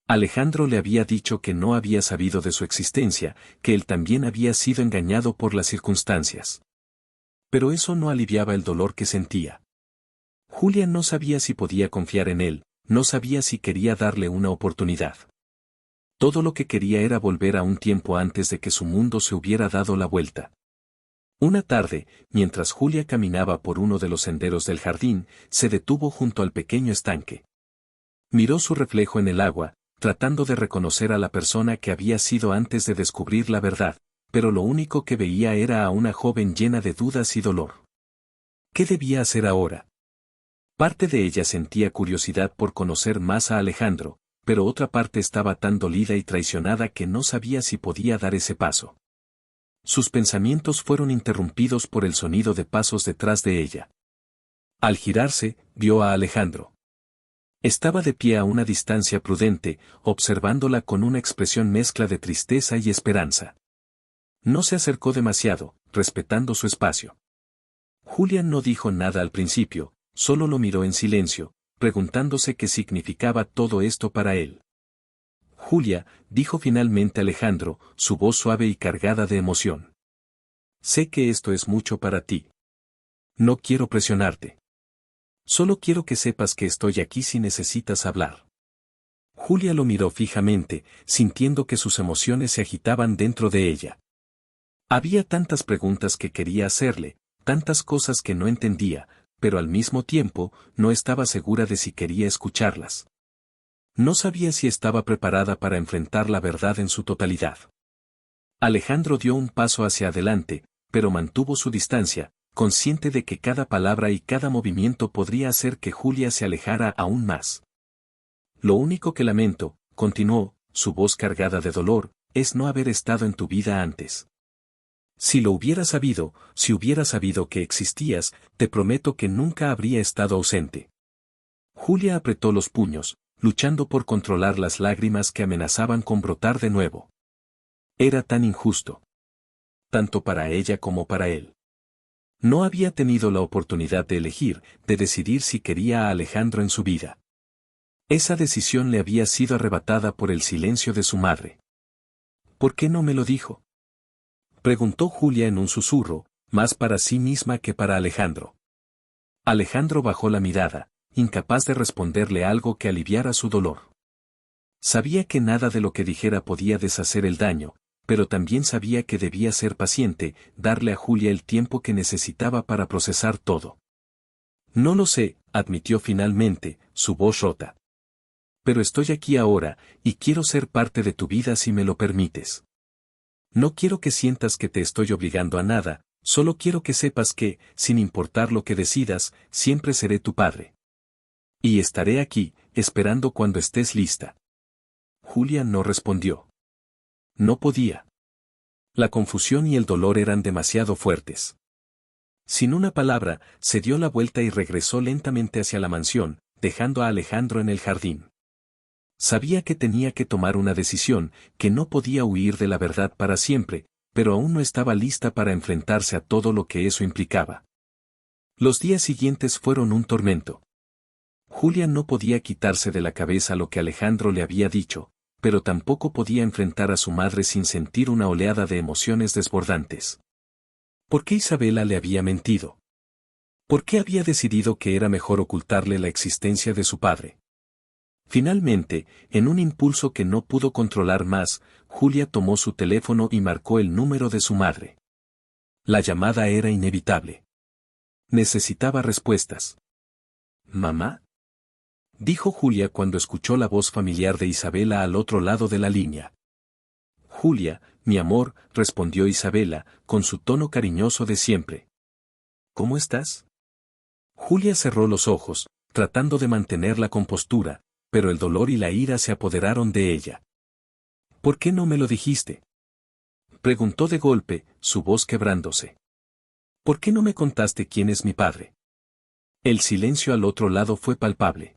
Alejandro le había dicho que no había sabido de su existencia, que él también había sido engañado por las circunstancias. Pero eso no aliviaba el dolor que sentía. Julia no sabía si podía confiar en él, no sabía si quería darle una oportunidad. Todo lo que quería era volver a un tiempo antes de que su mundo se hubiera dado la vuelta. Una tarde, mientras Julia caminaba por uno de los senderos del jardín, se detuvo junto al pequeño estanque. Miró su reflejo en el agua, tratando de reconocer a la persona que había sido antes de descubrir la verdad, pero lo único que veía era a una joven llena de dudas y dolor. ¿Qué debía hacer ahora? Parte de ella sentía curiosidad por conocer más a Alejandro, pero otra parte estaba tan dolida y traicionada que no sabía si podía dar ese paso. Sus pensamientos fueron interrumpidos por el sonido de pasos detrás de ella. Al girarse, vio a Alejandro. Estaba de pie a una distancia prudente, observándola con una expresión mezcla de tristeza y esperanza. No se acercó demasiado, respetando su espacio. Julia no dijo nada al principio, solo lo miró en silencio, preguntándose qué significaba todo esto para él. Julia, dijo finalmente Alejandro, su voz suave y cargada de emoción. Sé que esto es mucho para ti. No quiero presionarte. Solo quiero que sepas que estoy aquí si necesitas hablar. Julia lo miró fijamente, sintiendo que sus emociones se agitaban dentro de ella. Había tantas preguntas que quería hacerle, tantas cosas que no entendía, pero al mismo tiempo, no estaba segura de si quería escucharlas. No sabía si estaba preparada para enfrentar la verdad en su totalidad. Alejandro dio un paso hacia adelante, pero mantuvo su distancia, consciente de que cada palabra y cada movimiento podría hacer que Julia se alejara aún más. Lo único que lamento, continuó, su voz cargada de dolor, es no haber estado en tu vida antes. Si lo hubiera sabido, si hubiera sabido que existías, te prometo que nunca habría estado ausente. Julia apretó los puños, luchando por controlar las lágrimas que amenazaban con brotar de nuevo. Era tan injusto. Tanto para ella como para él. No había tenido la oportunidad de elegir, de decidir si quería a Alejandro en su vida. Esa decisión le había sido arrebatada por el silencio de su madre. ¿Por qué no me lo dijo?, preguntó Julia en un susurro, más para sí misma que para Alejandro. Alejandro bajó la mirada, incapaz de responderle algo que aliviara su dolor. Sabía que nada de lo que dijera podía deshacer el daño, pero también sabía que debía ser paciente, darle a Julia el tiempo que necesitaba para procesar todo. No lo sé, admitió finalmente, su voz rota. Pero estoy aquí ahora, y quiero ser parte de tu vida si me lo permites. No quiero que sientas que te estoy obligando a nada, solo quiero que sepas que, sin importar lo que decidas, siempre seré tu padre. Y estaré aquí, esperando cuando estés lista. Julia no respondió. No podía. La confusión y el dolor eran demasiado fuertes. Sin una palabra, se dio la vuelta y regresó lentamente hacia la mansión, dejando a Alejandro en el jardín. Sabía que tenía que tomar una decisión, que no podía huir de la verdad para siempre, pero aún no estaba lista para enfrentarse a todo lo que eso implicaba. Los días siguientes fueron un tormento. Julia no podía quitarse de la cabeza lo que Alejandro le había dicho, pero tampoco podía enfrentar a su madre sin sentir una oleada de emociones desbordantes. ¿Por qué Isabela le había mentido? ¿Por qué había decidido que era mejor ocultarle la existencia de su padre? Finalmente, en un impulso que no pudo controlar más, Julia tomó su teléfono y marcó el número de su madre. La llamada era inevitable. Necesitaba respuestas. ¿Mamá?, dijo Julia cuando escuchó la voz familiar de Isabela al otro lado de la línea. Julia, mi amor, respondió Isabela, con su tono cariñoso de siempre. ¿Cómo estás? Julia cerró los ojos, tratando de mantener la compostura, pero el dolor y la ira se apoderaron de ella. ¿Por qué no me lo dijiste?, preguntó de golpe, su voz quebrándose. ¿Por qué no me contaste quién es mi padre? El silencio al otro lado fue palpable.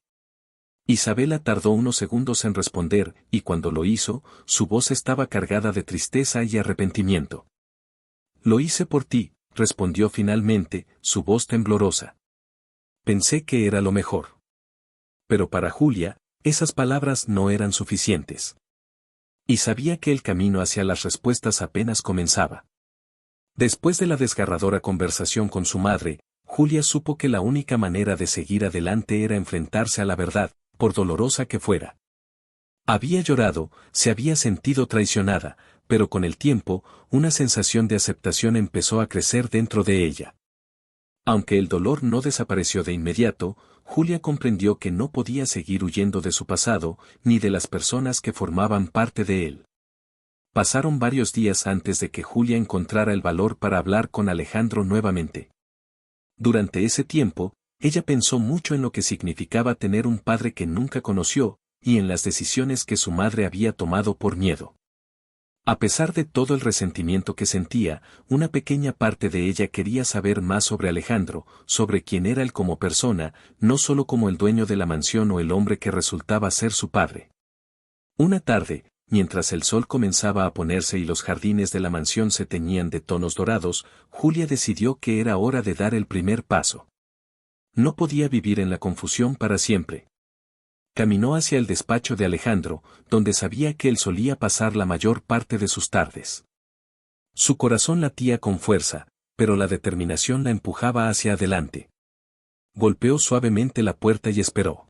Isabela tardó unos segundos en responder, y cuando lo hizo, su voz estaba cargada de tristeza y arrepentimiento. Lo hice por ti, respondió finalmente, su voz temblorosa. Pensé que era lo mejor. Pero para Julia, esas palabras no eran suficientes. Y sabía que el camino hacia las respuestas apenas comenzaba. Después de la desgarradora conversación con su madre, Julia supo que la única manera de seguir adelante era enfrentarse a la verdad, por dolorosa que fuera. Había llorado, se había sentido traicionada, pero con el tiempo, una sensación de aceptación empezó a crecer dentro de ella. Aunque el dolor no desapareció de inmediato, Julia comprendió que no podía seguir huyendo de su pasado, ni de las personas que formaban parte de él. Pasaron varios días antes de que Julia encontrara el valor para hablar con Alejandro nuevamente. Durante ese tiempo, ella pensó mucho en lo que significaba tener un padre que nunca conoció, y en las decisiones que su madre había tomado por miedo. A pesar de todo el resentimiento que sentía, una pequeña parte de ella quería saber más sobre Alejandro, sobre quién era él como persona, no solo como el dueño de la mansión o el hombre que resultaba ser su padre. Una tarde, mientras el sol comenzaba a ponerse y los jardines de la mansión se teñían de tonos dorados, Julia decidió que era hora de dar el primer paso. No podía vivir en la confusión para siempre. Caminó hacia el despacho de Alejandro, donde sabía que él solía pasar la mayor parte de sus tardes. Su corazón latía con fuerza, pero la determinación la empujaba hacia adelante. Golpeó suavemente la puerta y esperó.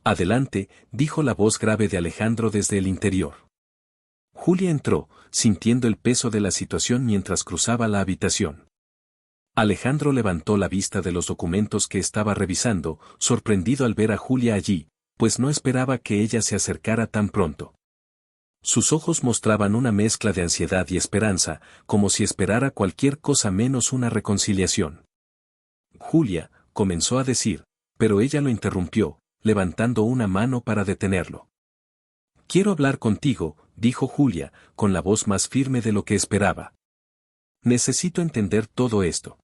Adelante, dijo la voz grave de Alejandro desde el interior. Julia entró, sintiendo el peso de la situación mientras cruzaba la habitación. Alejandro levantó la vista de los documentos que estaba revisando, sorprendido al ver a Julia allí, pues no esperaba que ella se acercara tan pronto. Sus ojos mostraban una mezcla de ansiedad y esperanza, como si esperara cualquier cosa menos una reconciliación. Julia, comenzó a decir, pero ella lo interrumpió, levantando una mano para detenerlo. Quiero hablar contigo, dijo Julia, con la voz más firme de lo que esperaba. Necesito entender todo esto.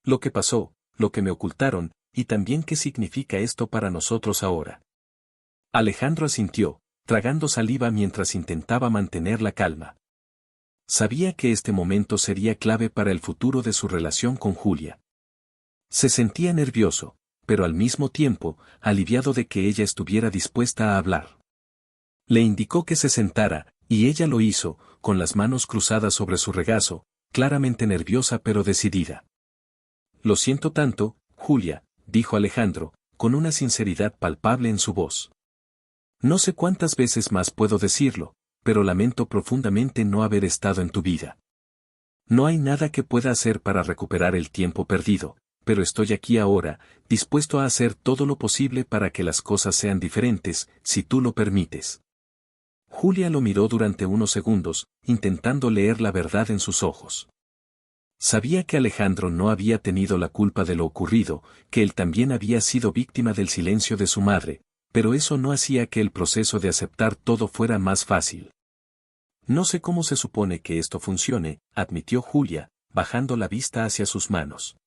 Lo que pasó, lo que me ocultaron, y también qué significa esto para nosotros ahora. Alejandro asintió, tragando saliva mientras intentaba mantener la calma. Sabía que este momento sería clave para el futuro de su relación con Julia. Se sentía nervioso, pero al mismo tiempo, aliviado de que ella estuviera dispuesta a hablar. Le indicó que se sentara, y ella lo hizo, con las manos cruzadas sobre su regazo, claramente nerviosa pero decidida. Lo siento tanto, Julia, dijo Alejandro, con una sinceridad palpable en su voz. No sé cuántas veces más puedo decirlo, pero lamento profundamente no haber estado en tu vida. No hay nada que pueda hacer para recuperar el tiempo perdido, pero estoy aquí ahora, dispuesto a hacer todo lo posible para que las cosas sean diferentes, si tú lo permites. Julia lo miró durante unos segundos, intentando leer la verdad en sus ojos. Sabía que Alejandro no había tenido la culpa de lo ocurrido, que él también había sido víctima del silencio de su madre, pero eso no hacía que el proceso de aceptar todo fuera más fácil. No sé cómo se supone que esto funcione, admitió Julia, bajando la vista hacia sus manos.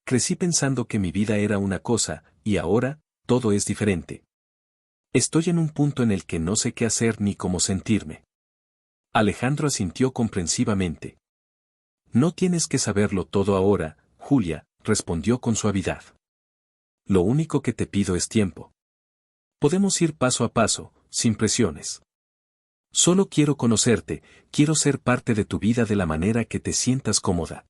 Crecí pensando que mi vida era una cosa, y ahora, todo es diferente. Estoy en un punto en el que no sé qué hacer ni cómo sentirme. Alejandro asintió comprensivamente. No tienes que saberlo todo ahora, Julia, respondió con suavidad. Lo único que te pido es tiempo. Podemos ir paso a paso, sin presiones. Solo quiero conocerte, quiero ser parte de tu vida de la manera que te sientas cómoda.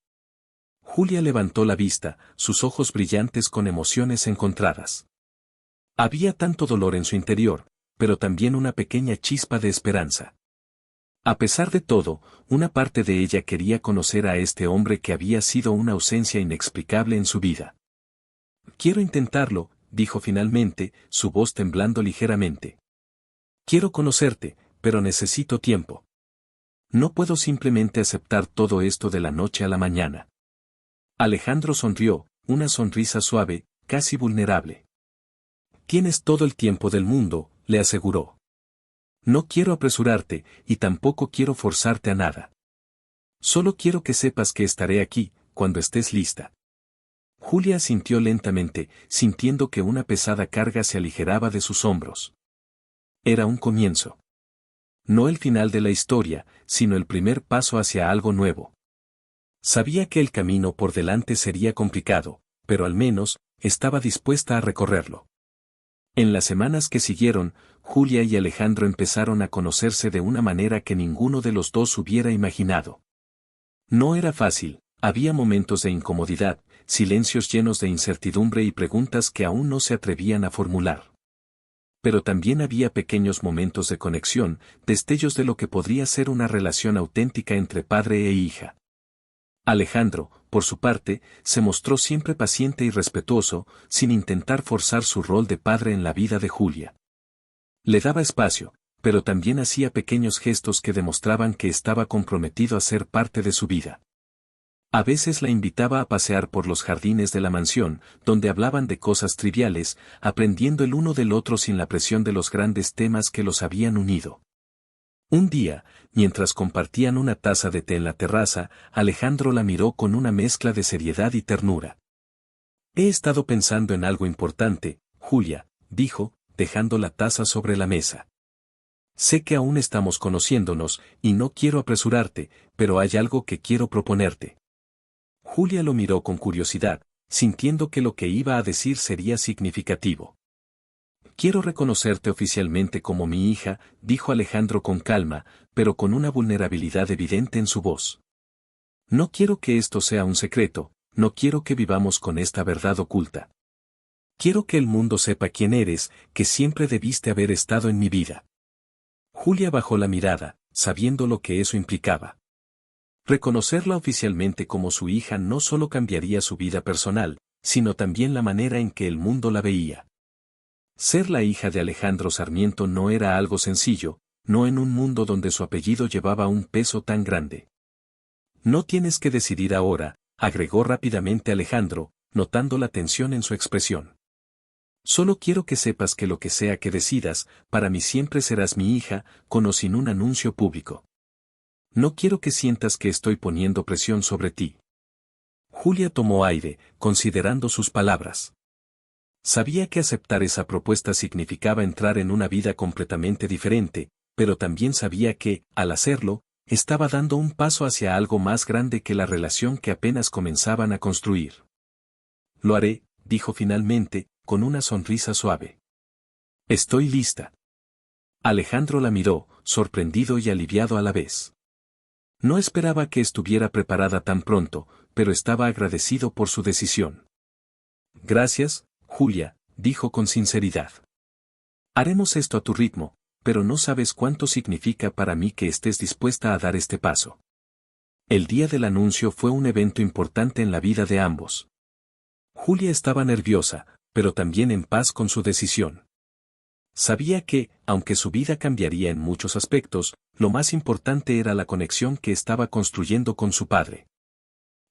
Julia levantó la vista, sus ojos brillantes con emociones encontradas. Había tanto dolor en su interior, pero también una pequeña chispa de esperanza. A pesar de todo, una parte de ella quería conocer a este hombre que había sido una ausencia inexplicable en su vida. Quiero intentarlo, dijo finalmente, su voz temblando ligeramente. Quiero conocerte, pero necesito tiempo. No puedo simplemente aceptar todo esto de la noche a la mañana. Alejandro sonrió, una sonrisa suave, casi vulnerable. Tienes todo el tiempo del mundo, le aseguró. No quiero apresurarte, y tampoco quiero forzarte a nada. Solo quiero que sepas que estaré aquí, cuando estés lista. Julia asintió lentamente, sintiendo que una pesada carga se aligeraba de sus hombros. Era un comienzo. No el final de la historia, sino el primer paso hacia algo nuevo. Sabía que el camino por delante sería complicado, pero al menos, estaba dispuesta a recorrerlo. En las semanas que siguieron, Julia y Alejandro empezaron a conocerse de una manera que ninguno de los dos hubiera imaginado. No era fácil, había momentos de incomodidad, silencios llenos de incertidumbre y preguntas que aún no se atrevían a formular. Pero también había pequeños momentos de conexión, destellos de lo que podría ser una relación auténtica entre padre e hija. Alejandro, por su parte, se mostró siempre paciente y respetuoso, sin intentar forzar su rol de padre en la vida de Julia. Le daba espacio, pero también hacía pequeños gestos que demostraban que estaba comprometido a ser parte de su vida. A veces la invitaba a pasear por los jardines de la mansión, donde hablaban de cosas triviales, aprendiendo el uno del otro sin la presión de los grandes temas que los habían unido. Un día, mientras compartían una taza de té en la terraza, Alejandro la miró con una mezcla de seriedad y ternura. He estado pensando en algo importante, Julia, dijo, dejando la taza sobre la mesa. Sé que aún estamos conociéndonos, y no quiero apresurarte, pero hay algo que quiero proponerte. Julia lo miró con curiosidad, sintiendo que lo que iba a decir sería significativo. Quiero reconocerte oficialmente como mi hija, dijo Alejandro con calma, pero con una vulnerabilidad evidente en su voz. No quiero que esto sea un secreto, no quiero que vivamos con esta verdad oculta. Quiero que el mundo sepa quién eres, que siempre debiste haber estado en mi vida. Julia bajó la mirada, sabiendo lo que eso implicaba. Reconocerla oficialmente como su hija no solo cambiaría su vida personal, sino también la manera en que el mundo la veía. Ser la hija de Alejandro Sarmiento no era algo sencillo, no en un mundo donde su apellido llevaba un peso tan grande. No tienes que decidir ahora, agregó rápidamente Alejandro, notando la tensión en su expresión. Solo quiero que sepas que lo que sea que decidas, para mí siempre serás mi hija, con o sin un anuncio público. No quiero que sientas que estoy poniendo presión sobre ti. Julia tomó aire, considerando sus palabras. Sabía que aceptar esa propuesta significaba entrar en una vida completamente diferente, pero también sabía que, al hacerlo, estaba dando un paso hacia algo más grande que la relación que apenas comenzaban a construir. Lo haré, dijo finalmente, con una sonrisa suave. Estoy lista. Alejandro la miró, sorprendido y aliviado a la vez. No esperaba que estuviera preparada tan pronto, pero estaba agradecido por su decisión. Gracias, Julia, dijo con sinceridad. Haremos esto a tu ritmo, pero no sabes cuánto significa para mí que estés dispuesta a dar este paso. El día del anuncio fue un evento importante en la vida de ambos. Julia estaba nerviosa, pero también en paz con su decisión. Sabía que, aunque su vida cambiaría en muchos aspectos, lo más importante era la conexión que estaba construyendo con su padre.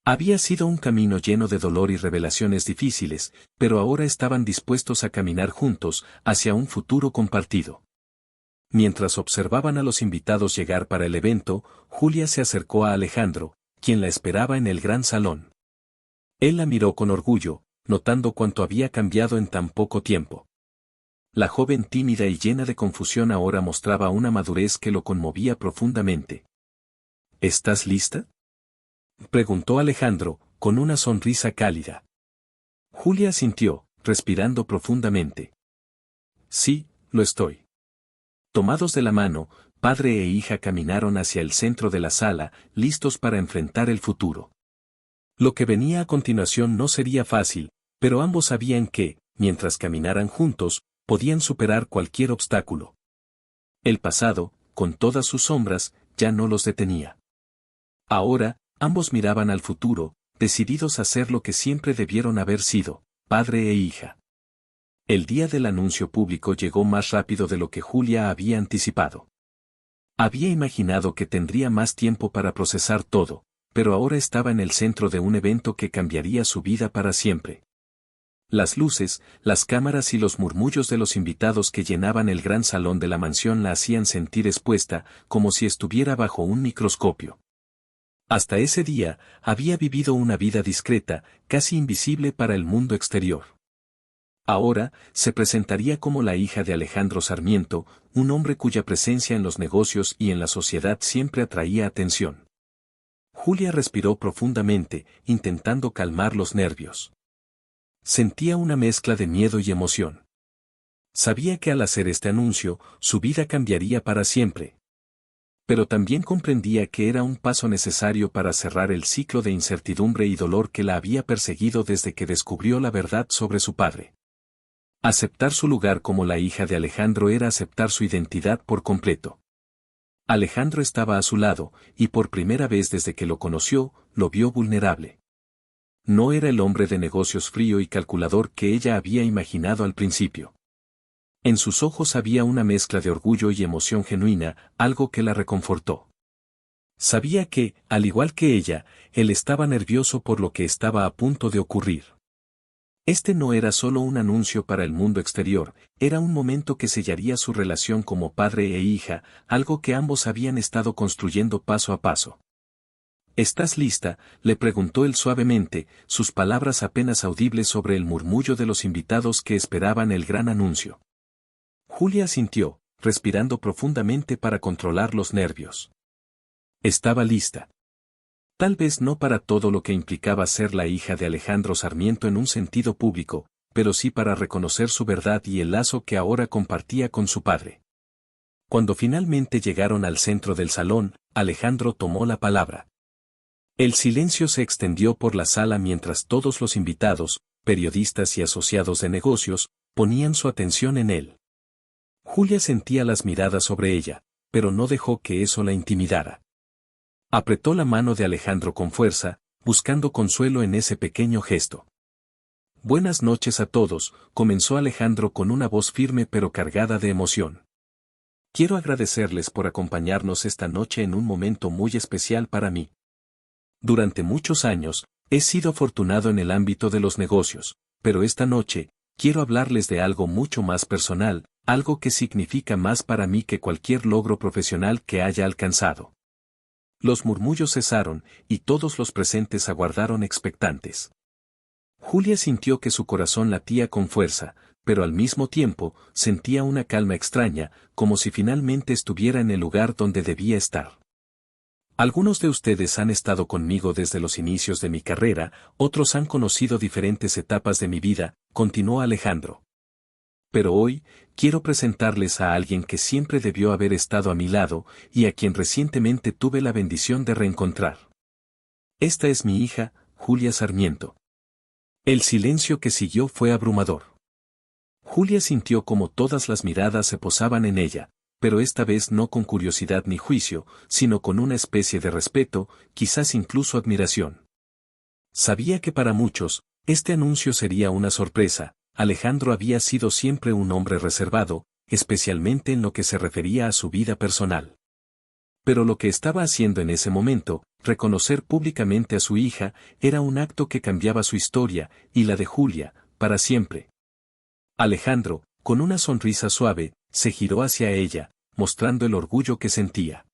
Había sido un camino lleno de dolor y revelaciones difíciles, pero ahora estaban dispuestos a caminar juntos, hacia un futuro compartido. Mientras observaban a los invitados llegar para el evento, Julia se acercó a Alejandro, quien la esperaba en el gran salón. Él la miró con orgullo, notando cuánto había cambiado en tan poco tiempo. La joven tímida y llena de confusión ahora mostraba una madurez que lo conmovía profundamente. ¿Estás lista?, preguntó Alejandro, con una sonrisa cálida. Julia asintió, respirando profundamente. Sí, lo estoy. Tomados de la mano, padre e hija caminaron hacia el centro de la sala, listos para enfrentar el futuro. Lo que venía a continuación no sería fácil, pero ambos sabían que, mientras caminaran juntos, podían superar cualquier obstáculo. El pasado, con todas sus sombras, ya no los detenía. Ahora, ambos miraban al futuro, decididos a ser lo que siempre debieron haber sido, padre e hija. El día del anuncio público llegó más rápido de lo que Julia había anticipado. Había imaginado que tendría más tiempo para procesar todo, pero ahora estaba en el centro de un evento que cambiaría su vida para siempre. Las luces, las cámaras y los murmullos de los invitados que llenaban el gran salón de la mansión la hacían sentir expuesta, como si estuviera bajo un microscopio. Hasta ese día, había vivido una vida discreta, casi invisible para el mundo exterior. Ahora, se presentaría como la hija de Alejandro Sarmiento, un hombre cuya presencia en los negocios y en la sociedad siempre atraía atención. Julia respiró profundamente, intentando calmar los nervios. Sentía una mezcla de miedo y emoción. Sabía que al hacer este anuncio, su vida cambiaría para siempre. Pero también comprendía que era un paso necesario para cerrar el ciclo de incertidumbre y dolor que la había perseguido desde que descubrió la verdad sobre su padre. Aceptar su lugar como la hija de Alejandro era aceptar su identidad por completo. Alejandro estaba a su lado, y por primera vez desde que lo conoció, lo vio vulnerable. No era el hombre de negocios frío y calculador que ella había imaginado al principio. En sus ojos había una mezcla de orgullo y emoción genuina, algo que la reconfortó. Sabía que, al igual que ella, él estaba nervioso por lo que estaba a punto de ocurrir. Este no era solo un anuncio para el mundo exterior, era un momento que sellaría su relación como padre e hija, algo que ambos habían estado construyendo paso a paso. ¿Estás lista?, le preguntó él suavemente, sus palabras apenas audibles sobre el murmullo de los invitados que esperaban el gran anuncio. Julia asintió, respirando profundamente para controlar los nervios. Estaba lista. Tal vez no para todo lo que implicaba ser la hija de Alejandro Sarmiento en un sentido público, pero sí para reconocer su verdad y el lazo que ahora compartía con su padre. Cuando finalmente llegaron al centro del salón, Alejandro tomó la palabra. El silencio se extendió por la sala mientras todos los invitados, periodistas y asociados de negocios, ponían su atención en él. Julia sentía las miradas sobre ella, pero no dejó que eso la intimidara. Apretó la mano de Alejandro con fuerza, buscando consuelo en ese pequeño gesto. Buenas noches a todos, comenzó Alejandro con una voz firme pero cargada de emoción. Quiero agradecerles por acompañarnos esta noche en un momento muy especial para mí. Durante muchos años, he sido afortunado en el ámbito de los negocios, pero esta noche, quiero hablarles de algo mucho más personal, algo que significa más para mí que cualquier logro profesional que haya alcanzado. Los murmullos cesaron, y todos los presentes aguardaron expectantes. Julia sintió que su corazón latía con fuerza, pero al mismo tiempo, sentía una calma extraña, como si finalmente estuviera en el lugar donde debía estar. Algunos de ustedes han estado conmigo desde los inicios de mi carrera, otros han conocido diferentes etapas de mi vida, continuó Alejandro. Pero hoy, quiero presentarles a alguien que siempre debió haber estado a mi lado, y a quien recientemente tuve la bendición de reencontrar. Esta es mi hija, Julia Sarmiento. El silencio que siguió fue abrumador. Julia sintió como todas las miradas se posaban en ella, pero esta vez no con curiosidad ni juicio, sino con una especie de respeto, quizás incluso admiración. Sabía que para muchos, este anuncio sería una sorpresa. Alejandro había sido siempre un hombre reservado, especialmente en lo que se refería a su vida personal. Pero lo que estaba haciendo en ese momento, reconocer públicamente a su hija, era un acto que cambiaba su historia, y la de Julia, para siempre. Alejandro, con una sonrisa suave, se giró hacia ella, mostrando el orgullo que sentía.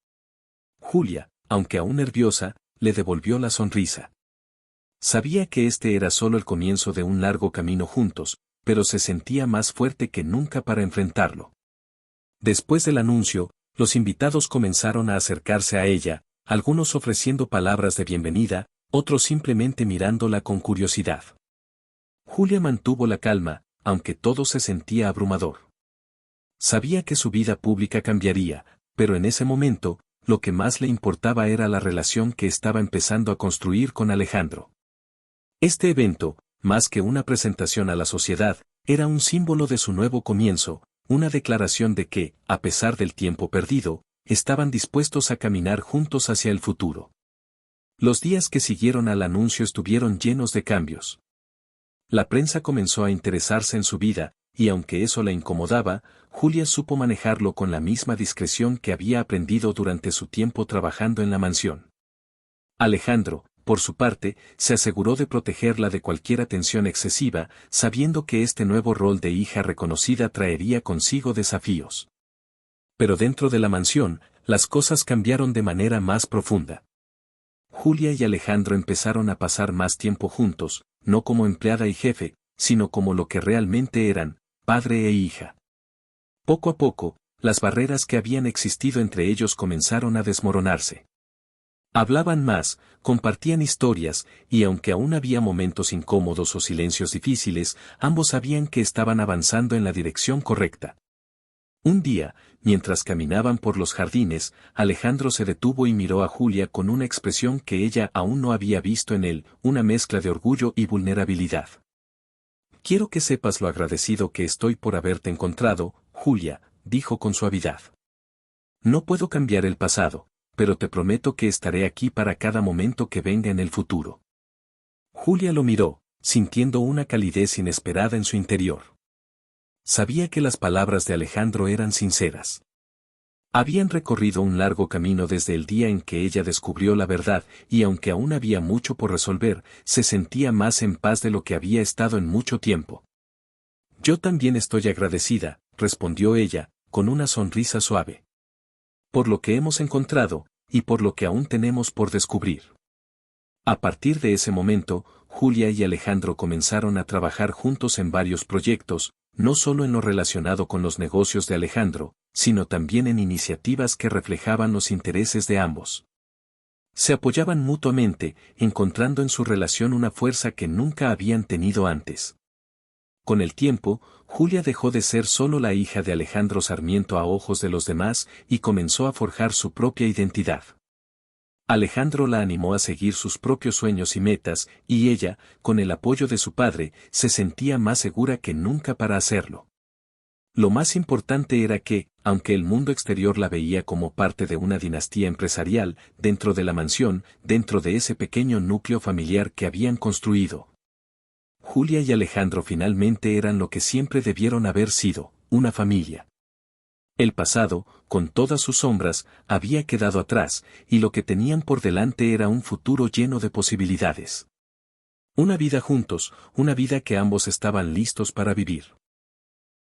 Julia, aunque aún nerviosa, le devolvió la sonrisa. Sabía que este era solo el comienzo de un largo camino juntos, pero se sentía más fuerte que nunca para enfrentarlo. Después del anuncio, los invitados comenzaron a acercarse a ella, algunos ofreciendo palabras de bienvenida, otros simplemente mirándola con curiosidad. Julia mantuvo la calma, aunque todo se sentía abrumador. Sabía que su vida pública cambiaría, pero en ese momento, lo que más le importaba era la relación que estaba empezando a construir con Alejandro. Este evento, más que una presentación a la sociedad, era un símbolo de su nuevo comienzo, una declaración de que, a pesar del tiempo perdido, estaban dispuestos a caminar juntos hacia el futuro. Los días que siguieron al anuncio estuvieron llenos de cambios. La prensa comenzó a interesarse en su vida, y aunque eso la incomodaba, Julia supo manejarlo con la misma discreción que había aprendido durante su tiempo trabajando en la mansión. Alejandro, por su parte, se aseguró de protegerla de cualquier atención excesiva, sabiendo que este nuevo rol de hija reconocida traería consigo desafíos. Pero dentro de la mansión, las cosas cambiaron de manera más profunda. Julia y Alejandro empezaron a pasar más tiempo juntos, no como empleada y jefe, sino como lo que realmente eran, padre e hija. Poco a poco, las barreras que habían existido entre ellos comenzaron a desmoronarse. Hablaban más, compartían historias, y aunque aún había momentos incómodos o silencios difíciles, ambos sabían que estaban avanzando en la dirección correcta. Un día, mientras caminaban por los jardines, Alejandro se detuvo y miró a Julia con una expresión que ella aún no había visto en él, una mezcla de orgullo y vulnerabilidad. Quiero que sepas lo agradecido que estoy por haberte encontrado, Julia, dijo con suavidad. No puedo cambiar el pasado, pero te prometo que estaré aquí para cada momento que venga en el futuro. Julia lo miró, sintiendo una calidez inesperada en su interior. Sabía que las palabras de Alejandro eran sinceras. Habían recorrido un largo camino desde el día en que ella descubrió la verdad, y aunque aún había mucho por resolver, se sentía más en paz de lo que había estado en mucho tiempo. Yo también estoy agradecida, respondió ella, con una sonrisa suave. Por lo que hemos encontrado, y por lo que aún tenemos por descubrir. A partir de ese momento, Julia y Alejandro comenzaron a trabajar juntos en varios proyectos, no solo en lo relacionado con los negocios de Alejandro, sino también en iniciativas que reflejaban los intereses de ambos. Se apoyaban mutuamente, encontrando en su relación una fuerza que nunca habían tenido antes. Con el tiempo, Julia dejó de ser solo la hija de Alejandro Sarmiento a ojos de los demás y comenzó a forjar su propia identidad. Alejandro la animó a seguir sus propios sueños y metas, y ella, con el apoyo de su padre, se sentía más segura que nunca para hacerlo. Lo más importante era que, aunque el mundo exterior la veía como parte de una dinastía empresarial, dentro de la mansión, dentro de ese pequeño núcleo familiar que habían construido, Julia y Alejandro finalmente eran lo que siempre debieron haber sido, una familia. El pasado, con todas sus sombras, había quedado atrás, y lo que tenían por delante era un futuro lleno de posibilidades. Una vida juntos, una vida que ambos estaban listos para vivir.